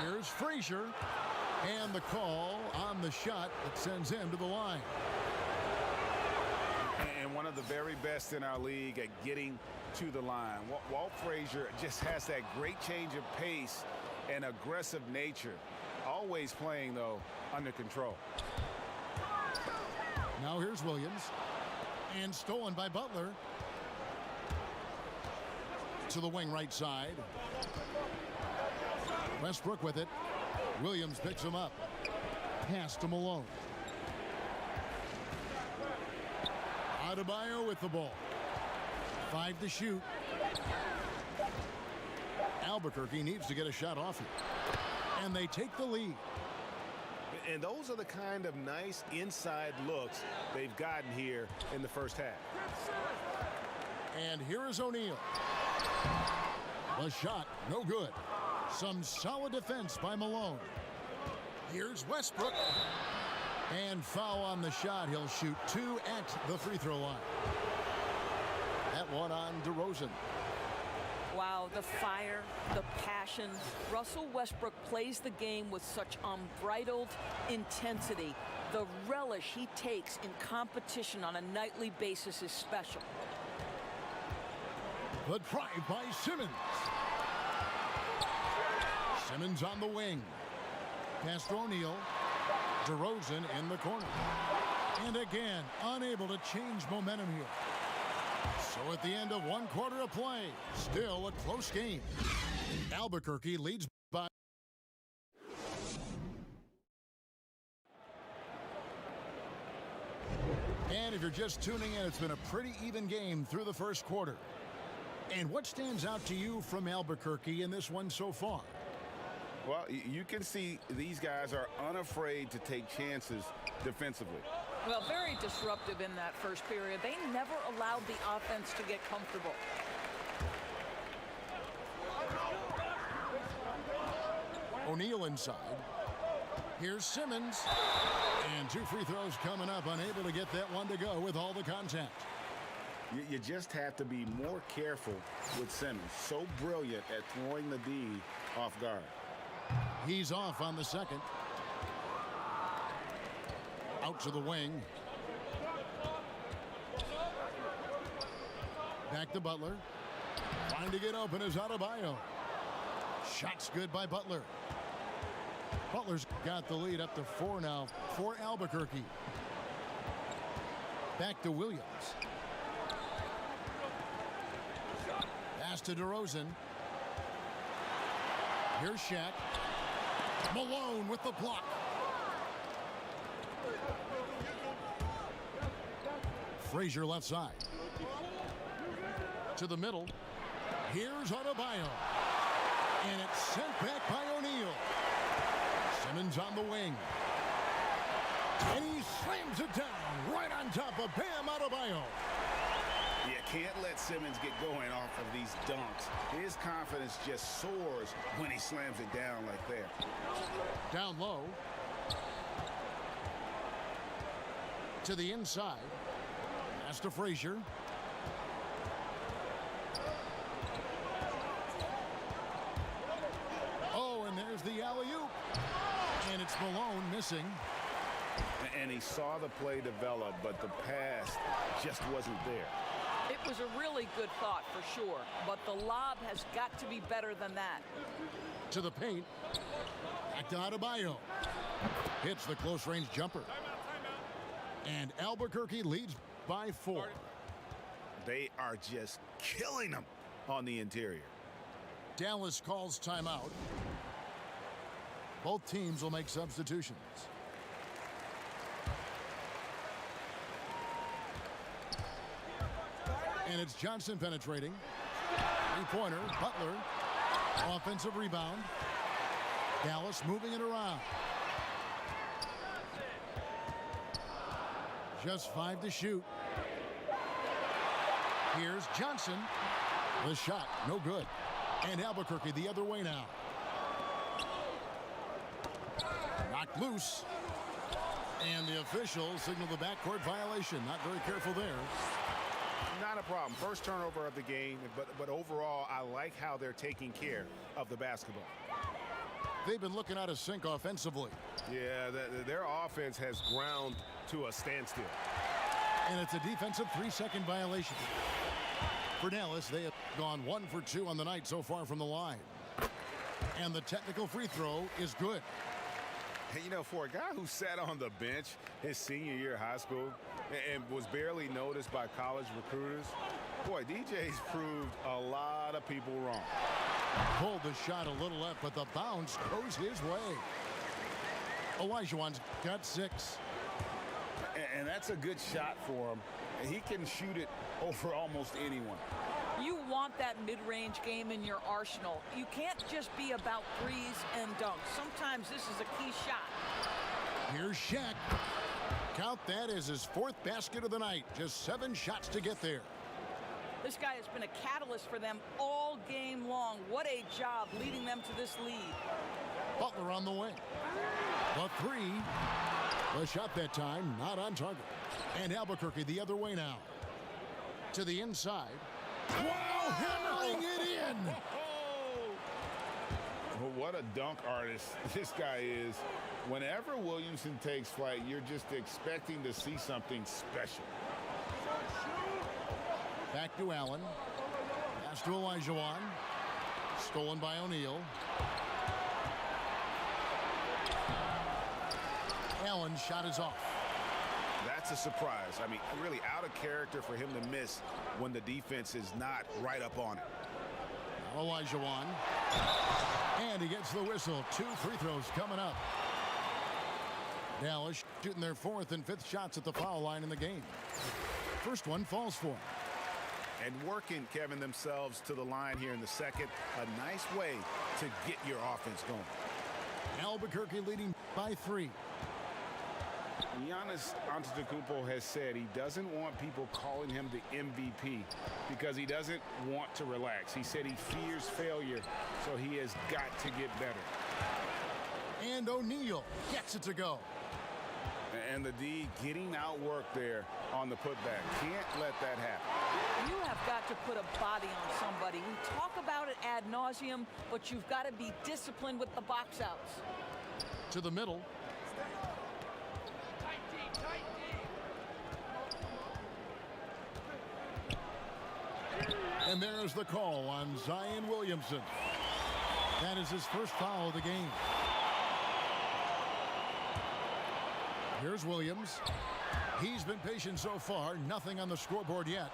Here's Frazier. And the call on the shot that sends him to the line. And one of the very best in our league at getting to the line. Walt Frazier just has that great change of pace and aggressive nature. Always playing, though, under control. Now here's Williams. And stolen by Butler. To the wing right side. Westbrook with it. Williams picks him up. Pass to Malone. Adebayo with the ball. 5 to shoot. Albuquerque needs to get a shot off here. And they take the lead. And those are the kind of nice inside looks they've gotten here in the first half. And here is O'Neal. The shot, no good. Some solid defense by Malone. Here's Westbrook. And foul on the shot. He'll shoot 2 at the free throw line. That one on DeRozan. Wow, the fire, the passion. Russell Westbrook plays the game with such unbridled intensity. The relish he takes in competition on a nightly basis is special. The drive by Simmons. Simmons on the wing. Pass to O'Neal. DeRozan in the corner. And again, unable to change momentum here. So at the end of 1 quarter of play, still a close game. Albuquerque leads by. And if you're just tuning in, it's been a pretty even game through the first quarter. And what stands out to you from Albuquerque in this one so far? Well, you can see these guys are unafraid to take chances defensively. Well, very disruptive in that first period. They never allowed the offense to get comfortable. O'Neal inside. Here's Simmons. And 2 free throws coming up, unable to get that one to go with all the contact. You just have to be more careful with Simmons. So brilliant at throwing the D off guard. He's off on the second. Out to the wing. Back to Butler. Trying to get open is Adebayo. Shots good by Butler. Butler's got the lead up to 4 now for Albuquerque. Back to Williams. Pass to DeRozan. Here's Shaq. Malone with the block. Frazier left side. To the middle. Here's Adebayo. And it's sent back by O'Neal. Simmons on the wing. And he slams it down right on top of Bam Adebayo. You can't let Simmons get going off of these dunks. His confidence just soars when he slams it down like that. Down low. To the inside. Pass to Frazier. Oh, and there's the alley-oop. And it's Malone missing. And he saw the play develop, but the pass just wasn't there. It was a really good thought for sure, but the lob has got to be better than that. To the paint. Back to Adebayo. Hits the close-range jumper. And Albuquerque leads by 4. They are just killing them on the interior. Dallas calls timeout. Both teams will make substitutions. And it's Johnson penetrating. 3-pointer. Butler. Offensive rebound. Dallas moving it around. Just 5 to shoot. Here's Johnson. The shot, no good. And Albuquerque the other way now. Knocked loose. And the officials signal the backcourt violation. Not very careful there. Not a problem. First turnover of the game, but overall, I like how they're taking care of the basketball. They've been looking out of sync offensively. Yeah, their offense has ground to a standstill. And it's a defensive 3-second violation. For Dallas, they have gone 1 for 2 on the night so far from the line. And the technical free throw is good. And, you know, for a guy who sat on the bench his senior year of high school and was barely noticed by college recruiters, boy, DJ's proved a lot of people wrong. Pulled the shot a little left, but the bounce goes his way. Olajuwon's got 6. And that's a good shot for him. He can shoot it over almost anyone. You want that mid-range game in your arsenal. You can't just be about threes and dunks. Sometimes this is a key shot. Here's Shaq. Count that as his 4th basket of the night. Just 7 shots to get there. This guy has been a catalyst for them all game long. What a job leading them to this lead. Butler on the wing. The 3. The shot that time, not on target. And Albuquerque the other way now. To the inside. Wow, hammering it in. Well, what a dunk artist this guy is. Whenever Williamson takes flight, you're just expecting to see something special. Back to Allen. Pass to Olajuwon. Stolen by O'Neal. Allen's shot is off. That's a surprise. I mean, really out of character for him to miss when the defense is not right up on it. Olajuwon. And he gets the whistle. 2 free throws coming up. Dallas shooting their 4th and 5th shots at the foul line in the game. First one falls for him. And working, Kevin, themselves to the line here in the second. A nice way to get your offense going. Albuquerque leading by 3. Giannis Antetokounmpo has said he doesn't want people calling him the MVP because he doesn't want to relax. He said he fears failure, so he has got to get better. And O'Neal gets it to go. And the D getting outworked there on the putback. Can't let that happen. You have got to put a body on somebody. We talk about it ad nauseum, but you've got to be disciplined with the box outs. To the middle. And there's the call on Zion Williamson. That is his first foul of the game. Here's Williams. He's been patient so far. Nothing on the scoreboard yet.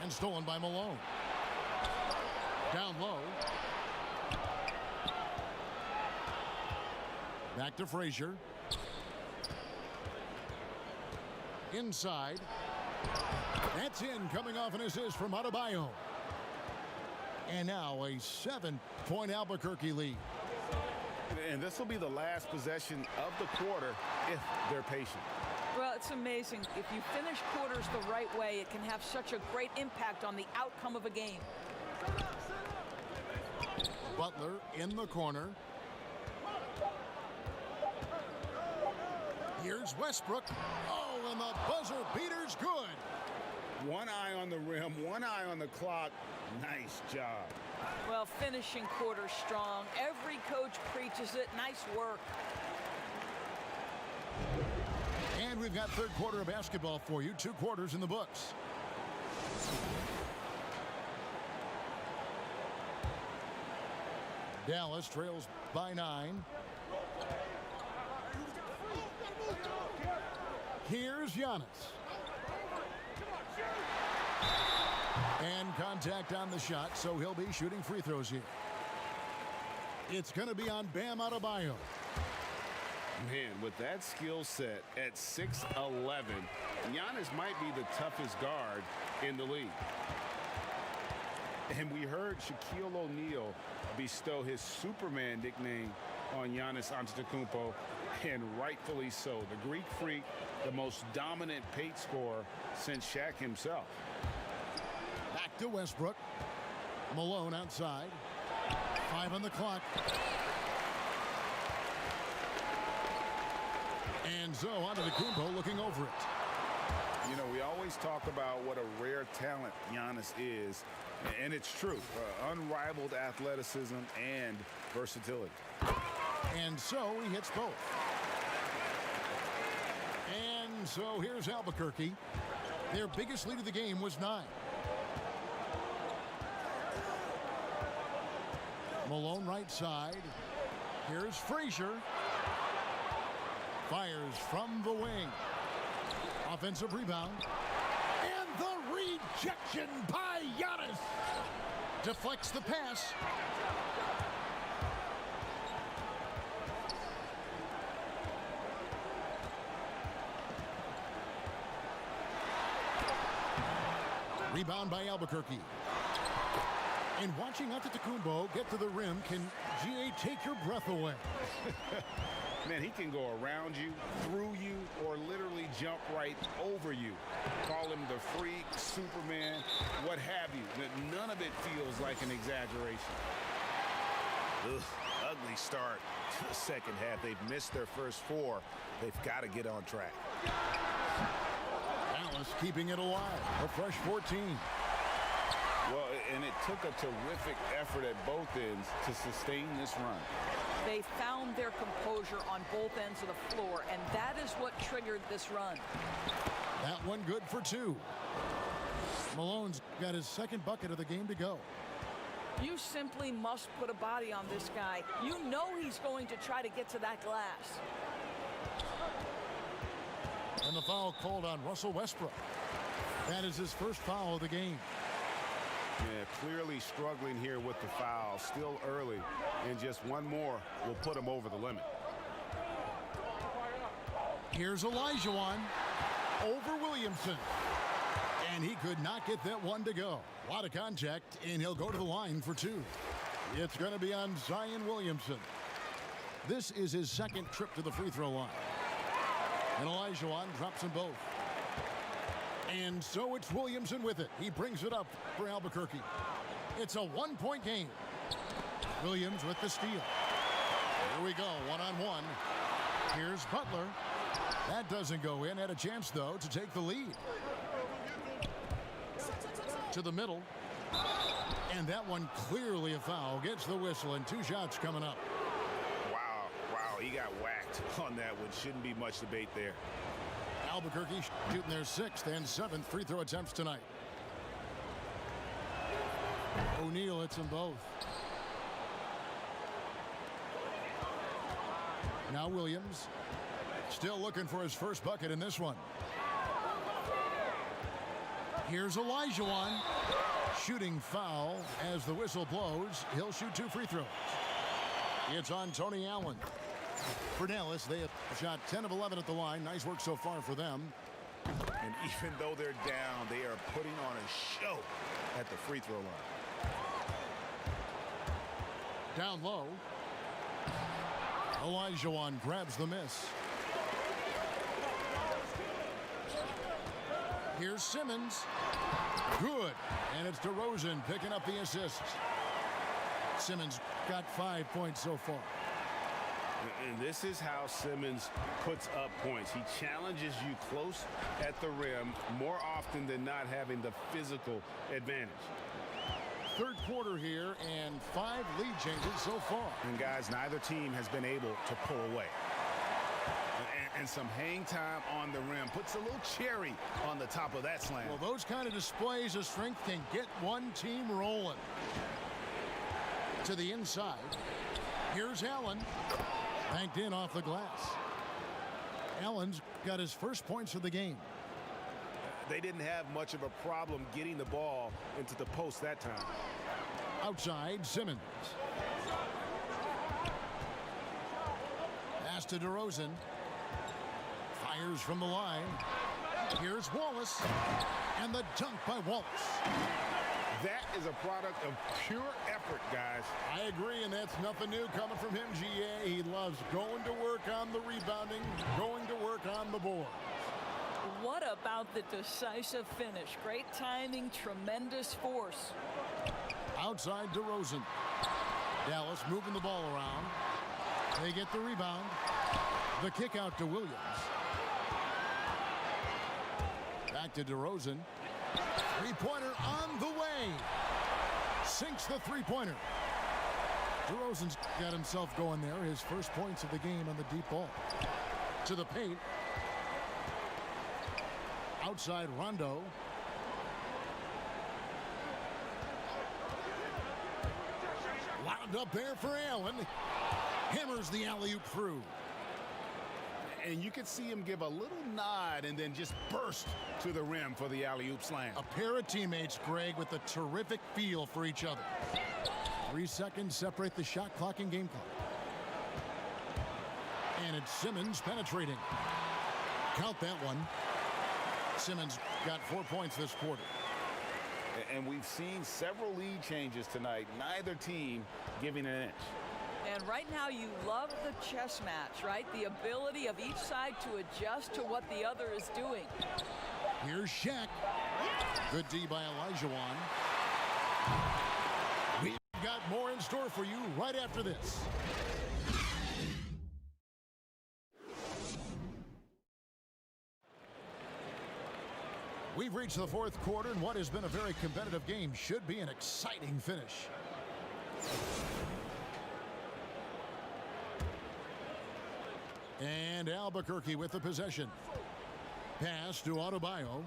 And stolen by Malone. Down low. Back to Frazier. Inside. That's in, coming off an assist from Adebayo. And now a 7-point Albuquerque lead. And this will be the last possession of the quarter if they're patient. Well, it's amazing. If you finish quarters the right way, it can have such a great impact on the outcome of a game. Butler in the corner. Here's Westbrook. Oh, and the buzzer beater's good. One eye on the rim, one eye on the clock. Nice job. Well, finishing quarters strong. Every coach preaches it. Nice work. And we've got third quarter of basketball for you. 2 quarters in the books. Dallas trails by 9. Here's Giannis. And contact on the shot, so he'll be shooting free throws here. It's going to be on Bam Adebayo. Man, with that skill set at 6'11", Giannis might be the toughest guard in the league. And we heard Shaquille O'Neal bestow his Superman nickname on Giannis Antetokounmpo, and rightfully so. The Greek Freak, the most dominant paint scorer since Shaq himself. Back to Westbrook. Malone outside. 5 on the clock. And so Antetokounmpo looking over it. You know, we always talk about what a rare talent Giannis is, and it's true. Unrivaled athleticism and versatility. And so he hits both. And so here's Albuquerque. Their biggest lead of the game was 9. Malone right side. Here's Frazier. Fires from the wing. Offensive rebound. And the rejection by Giannis. Deflects the pass. Rebound by Albuquerque. And watching Antetokounmpo get to the rim can, GA, take your breath away. Man, he can go around you, through you, or literally jump right over you. Call him the freak, Superman, what have you. None of it feels like an exaggeration. Ugh, ugly start to the second half. They've missed their first 4. They've got to get on track. Dallas keeping it alive. A fresh 14. Well, and it took a terrific effort at both ends to sustain this run. They found their composure on both ends of the floor, and that is what triggered this run. That one good for 2. Malone's got his second bucket of the game to go. You simply must put a body on this guy. You know he's going to try to get to that glass. And the foul called on Russell Westbrook. That is his first foul of the game. Yeah, clearly struggling here with the foul. Still early, and just one more will put him over the limit. Here's Olajuwon over Williamson. And he could not get that one to go. A lot of contact, and he'll go to the line for 2. It's going to be on Zion Williamson. This is his second trip to the free throw line. And Olajuwon drops them both. And so it's Williamson with it. He brings it up for Albuquerque. It's a 1-point game. Williams with the steal. Here we go, one-on-one. Here's Butler. That doesn't go in. Had a chance, though, to take the lead. To the middle. And that one clearly a foul. Gets the whistle, and 2 shots coming up. Wow, he got whacked on that one. Shouldn't be much debate there. Albuquerque shooting their 6th and 7th free throw attempts tonight. O'Neal hits them both. Now Williams still looking for his first bucket in this one. Here's Olajuwon. Shooting foul as the whistle blows. He'll shoot 2 free throws. It's on Tony Allen. For Dallas, they have shot 10 of 11 at the line. Nice work so far for them. And even though they're down, they are putting on a show at the free throw line. Down low. Olajuwon grabs the miss. Here's Simmons. Good. And it's DeRozan picking up the assist. Simmons got 5 points so far. And this is how Simmons puts up points. He challenges you close at the rim more often than not, having the physical advantage. Third quarter here and 5 lead changes so far. And guys, neither team has been able to pull away. And some hang time on the rim puts a little cherry on the top of that slam. Well, those kind of displays of strength can get one team rolling. To the inside. Here's Allen. Banked in off the glass. Allen's got his first points of the game. They didn't have much of a problem getting the ball into the post that time. Outside, Simmons. Pass to DeRozan. Fires from the line. Here's Wallace. And the dunk by Wallace. That is a product of pure effort, guys. I agree, and that's nothing new coming from him, GA. He loves going to work on the rebounding, going to work on the board. What about the decisive finish? Great timing, tremendous force. Outside DeRozan. Dallas moving the ball around. They get the rebound. The kick out to Williams. Back to DeRozan. Three-pointer on the way. Sinks the three-pointer. DeRozan's got himself going there. His first points of the game on the deep ball. To the paint. Outside Rondo. Wound up there for Allen. Hammers the alley-oop through. And you could see him give a little nod and then just burst to the rim for the alley-oop slam. A pair of teammates, Greg, with a terrific feel for each other. 3 seconds separate the shot clock and game clock. And it's Simmons penetrating. Count that one. Simmons got 4 points this quarter. And we've seen several lead changes tonight, neither team giving an inch. And right now you love the chess match, right? The ability of each side to adjust to what the other is doing. Here's Shaq. Good D by Elijah. We've got more in store for you right after this. We've reached the fourth quarter, and what has been a very competitive game should be an exciting finish. And Albuquerque with the possession. Pass to Adebayo.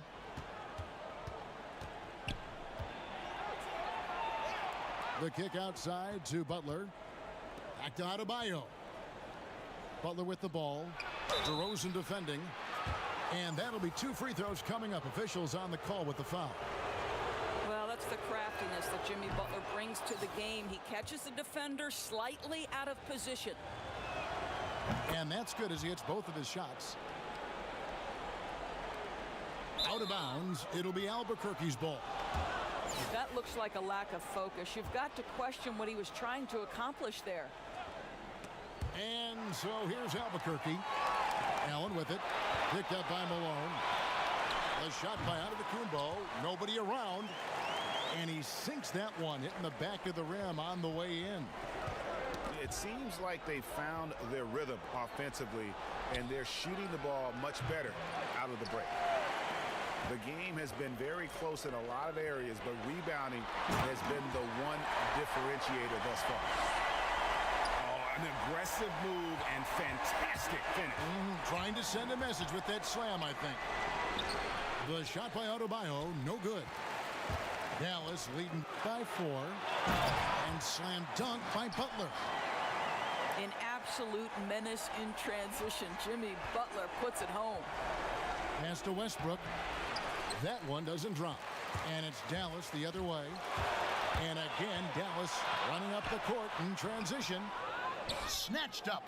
The kick outside to Butler. Back to Adebayo. Butler with the ball. DeRozan defending. And that'll be 2 free throws coming up. Officials on the call with the foul. Well, that's the craftiness that Jimmy Butler brings to the game. He catches the defender slightly out of position. And that's good as he hits both of his shots. Out of bounds. It'll be Albuquerque's ball. That looks like a lack of focus. You've got to question what he was trying to accomplish there. And so here's Albuquerque. Allen with it. Picked up by Malone. The shot by Antetokounmpo. Nobody around. And he sinks that one, hitting the back of the rim on the way in. It seems like they found their rhythm offensively, and they're shooting the ball much better out of the break. The game has been very close in a lot of areas, but rebounding has been the one differentiator thus far. An aggressive move and fantastic finish. Trying to send a message with that slam, I think. The shot by Adebayo, no good. Dallas leading by 4. And slam dunk by Butler. An absolute menace in transition. Jimmy Butler puts it home. Pass to Westbrook. That one doesn't drop. And it's Dallas the other way. And again, Dallas running up the court in transition. Snatched up.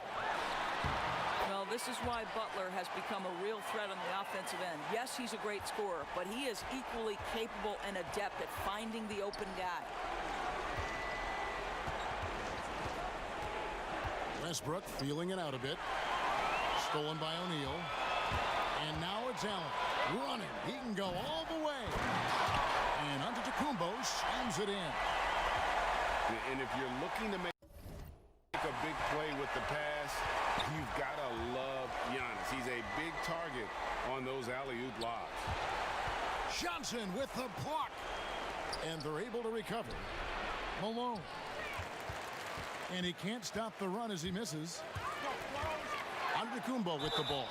Well, this is why Butler has become a real threat on the offensive end. Yes, he's a great scorer, but he is equally capable and adept at finding the open guy. Westbrook feeling it out a bit. Stolen by O'Neal. And now it's Allen running. He can go all the way. And Antetokounmpo slams it in. And if you're looking to make a big play with the pass, you've got to love Giannis. He's a big target on those alley-oop lobs. Johnson with the block. And they're able to recover. Malone. And he can't stop the run as he misses. Antetokounmpo with the ball.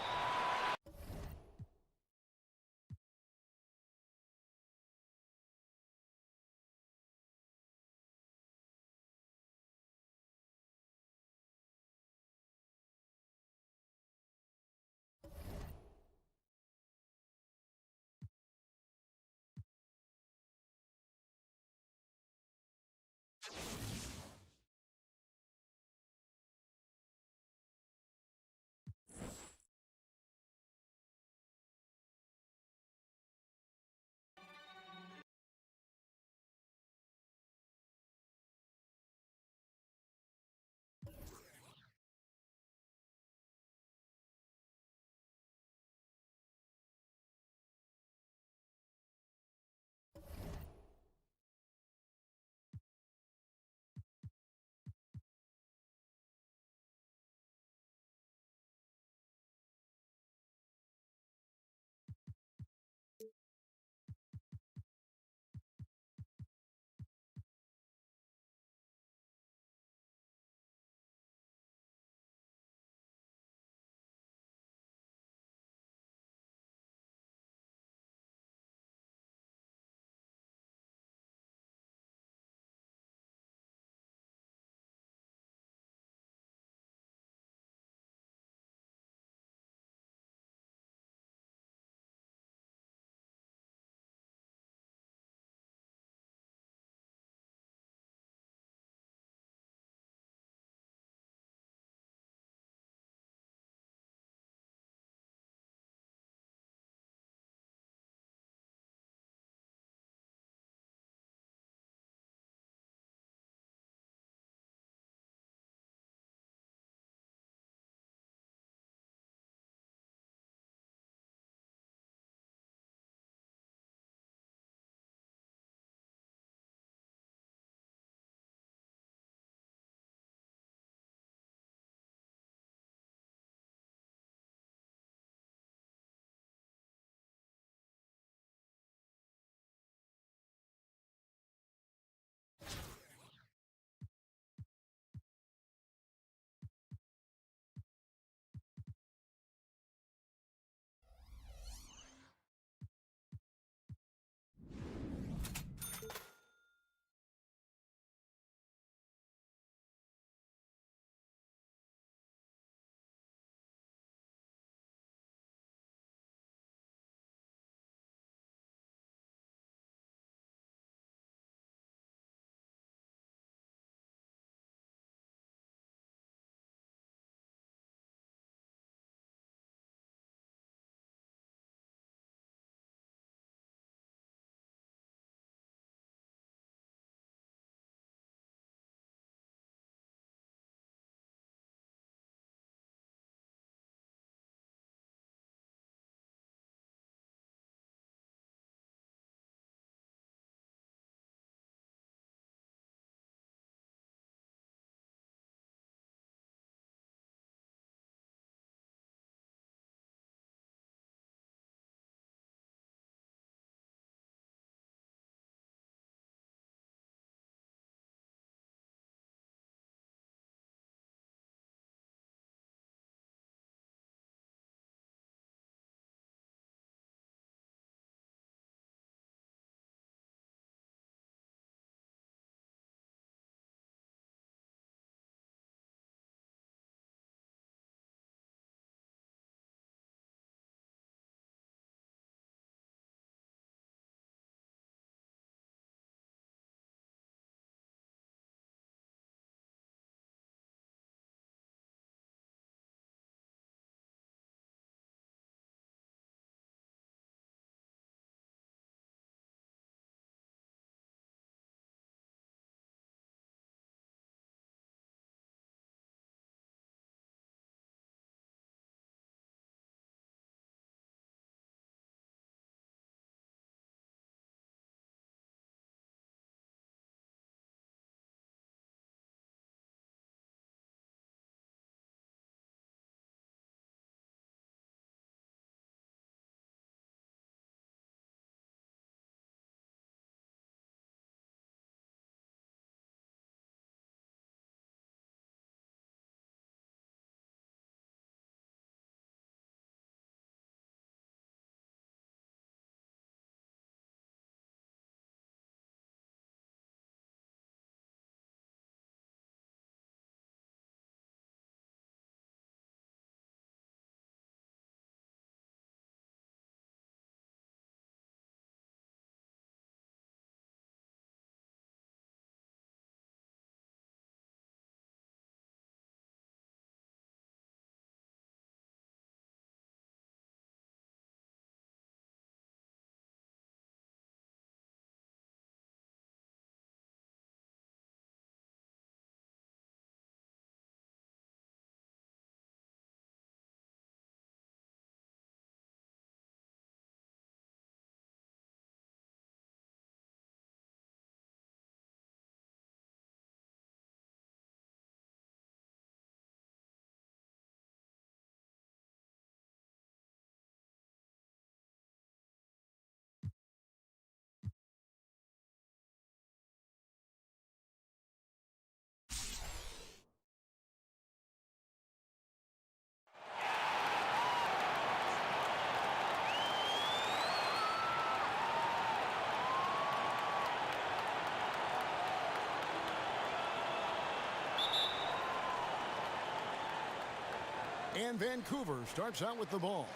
And Vancouver starts out with the ball.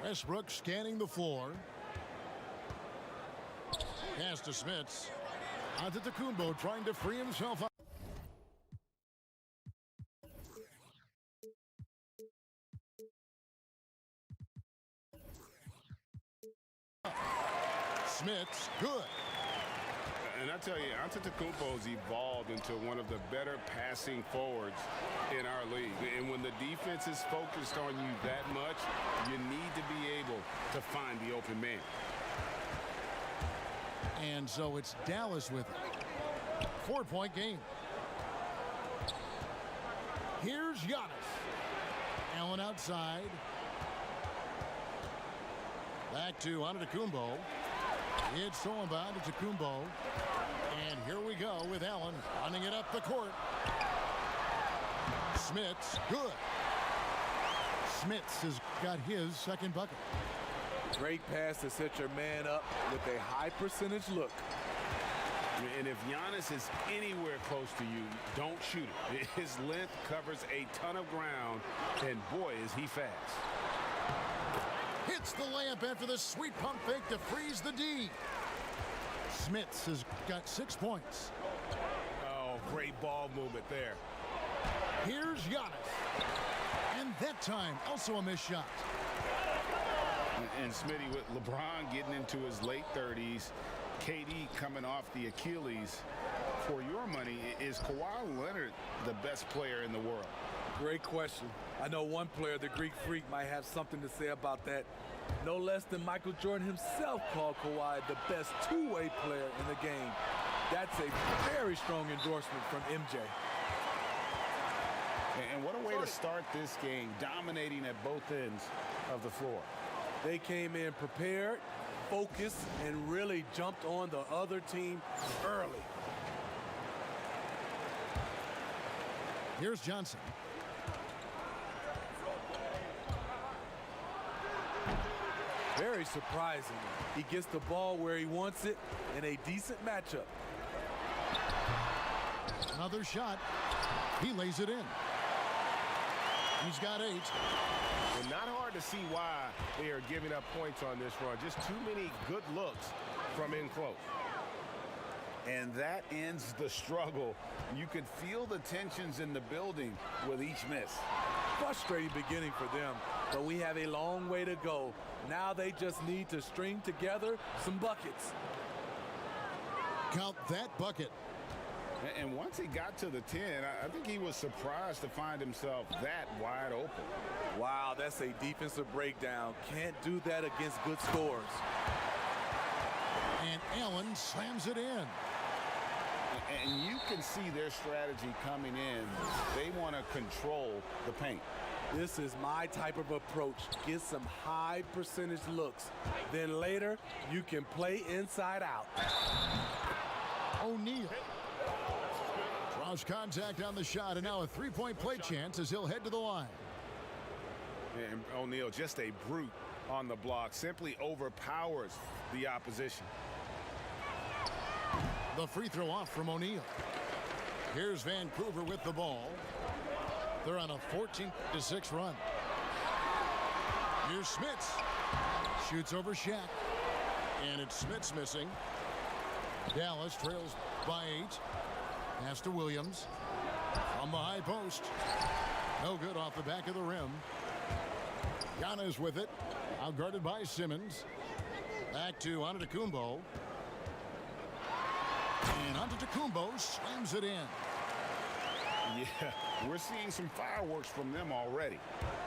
Westbrook scanning the floor. Pass to Smits. Antetokounmpo trying to free himself up. Smits, good. And I tell you, Antetokounmpo's evolved into one of the better passing forwards in our league. And when the defense is focused on you that much, you need to be able to find the open man. And so it's Dallas with it. 4-point game. Here's Giannis. Allen outside. Back to Antetokounmpo. It's stolen by Antetokounmpo. And here we go with Allen running it up the court. Smits, good. Smits has got his second bucket. Great pass to set your man up with a high percentage look. And if Giannis is anywhere close to you, don't shoot it. His length covers a ton of ground, and boy, is he fast. Hits the layup after the sweet pump fake to freeze the D. Smits has got 6 points. Oh, great ball movement there. Here's Giannis. And that time, also a missed shot. And Smitty, with LeBron getting into his late 30s, KD coming off the Achilles, for your money, is Kawhi Leonard the best player in the world? Great question. I know one player, the Greek Freak, might have something to say about that. No less than Michael Jordan himself called Kawhi the best two-way player in the game. That's a very strong endorsement from MJ. And what a way to start this game, dominating at both ends of the floor. They came in prepared, focused, and really jumped on the other team early. Here's Johnson. Very surprising. He gets the ball where he wants it in a decent matchup. Another shot. He lays it in. He's got 8. And not hard to see why they are giving up points on this run. Just too many good looks from in close. And that ends the struggle. You could feel the tensions in the building with each miss. Frustrating beginning for them, but we have a long way to go. Now they just need to string together some buckets. Count that bucket. And once he got to the 10, I think he was surprised to find himself that wide open. Wow, that's a defensive breakdown. Can't do that against good scores. And Allen slams it in. And you can see their strategy coming in. They want to control the paint. This is my type of approach. Get some high percentage looks. Then later, you can play inside out. O'Neal draws contact on the shot, and now a three-point play chance as he'll head to the line. And O'Neal, just a brute on the block, simply overpowers the opposition. The free throw off from O'Neal. Here's Vancouver with the ball. They're on a 14-6 run. Here's Smits. Shoots over Shaq. And it's Smits missing. Dallas trails by 8. Pass to Williams. From the high post. No good off the back of the rim. Giannis with it. Outguarded by Simmons. Back to Antetokounmpo. And Antetokounmpo slams it in. Yeah, we're seeing some fireworks from them already.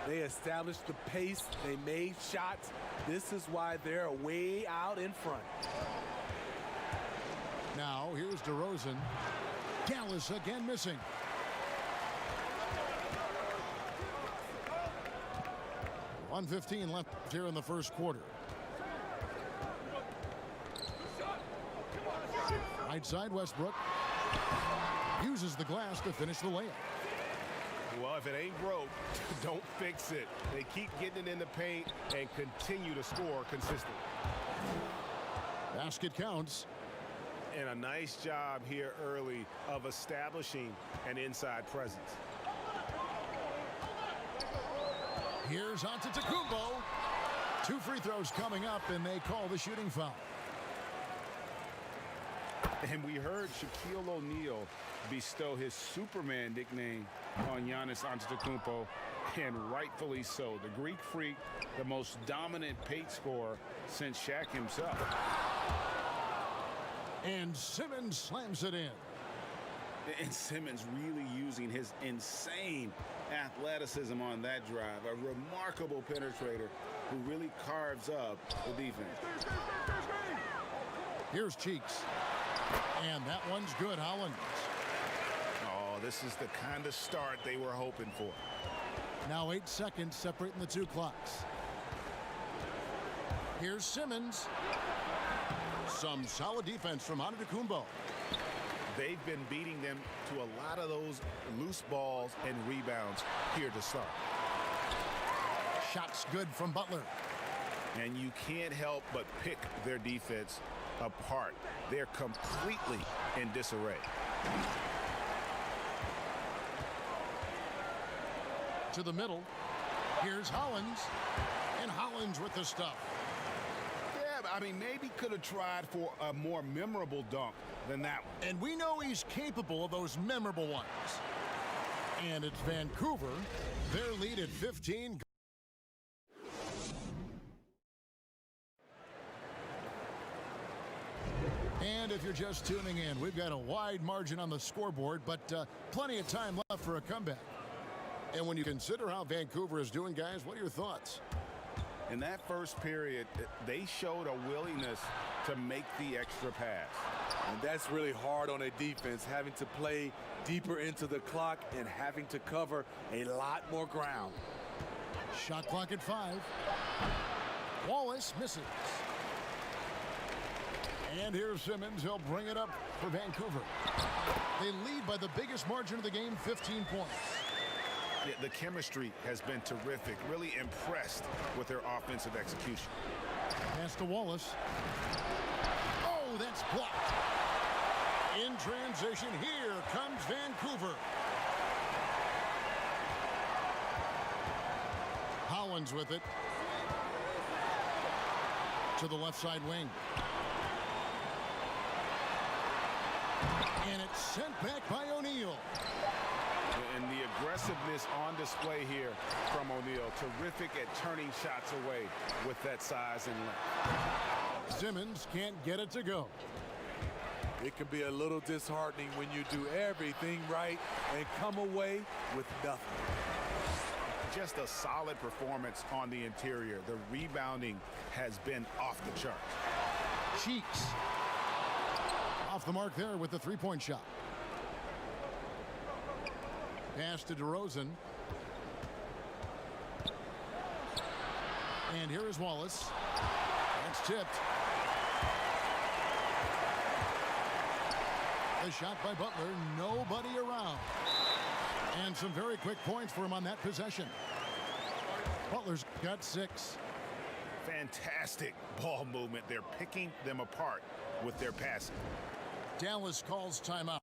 They established the pace. They made shots. This is why they're way out in front. Now, here's DeRozan. Dallas again missing. .115 left here in the first quarter. Right side, Westbrook uses the glass to finish the layup. Well, if it ain't broke, don't fix it. They keep getting it in the paint and continue to score consistently. Basket counts. And a nice job here early of establishing an inside presence. Here's Antetokounmpo. 2 free throws coming up, and they call the shooting foul. And we heard Shaquille O'Neal bestow his Superman nickname on Giannis Antetokounmpo, and rightfully so. The Greek Freak, the most dominant paint scorer since Shaq himself. And Simmons slams it in. And Simmons really using his insane athleticism on that drive. A remarkable penetrator who really carves up the defense. Here's Cheeks. And that one's good, Hollins. Oh, this is the kind of start they were hoping for. Now 8 seconds separating the 2 clocks. Here's Simmons. Some solid defense from Antetokounmpo. They've been beating them to a lot of those loose balls and rebounds here to start. Shots good from Butler. And you can't help but pick their defense apart. They're completely in disarray. To the middle. Here's Hollins. And Hollins with the stuff. Yeah, I mean, maybe could have tried for a more memorable dunk than that one. And we know he's capable of those memorable ones. And it's Vancouver. Their lead at 15. And if you're just tuning in, we've got a wide margin on the scoreboard, but plenty of time left for a comeback. And when you consider how Vancouver is doing, guys, what are your thoughts? In that first period, they showed a willingness to make the extra pass. And that's really hard on a defense, having to play deeper into the clock and having to cover a lot more ground. Shot clock at 5. Wallace misses. And here's Simmons. He'll bring it up for Vancouver. They lead by the biggest margin of the game, 15 points. Yeah, the chemistry has been terrific. Really impressed with their offensive execution. Pass to Wallace. Oh, that's blocked. In transition, here comes Vancouver. Hollins with it. To the left side wing. And it's sent back by O'Neal. And the aggressiveness on display here from O'Neal. Terrific at turning shots away with that size and length. Simmons can't get it to go. It can be a little disheartening when you do everything right and come away with nothing. Just a solid performance on the interior. The rebounding has been off the charts. Cheeks. Off the mark there with the three-point shot. Pass to DeRozan. And here is Wallace. That's tipped. The shot by Butler. Nobody around. And some very quick points for him on that possession. Butler's got 6. Fantastic ball movement. They're picking them apart with their passing. Dallas calls timeout.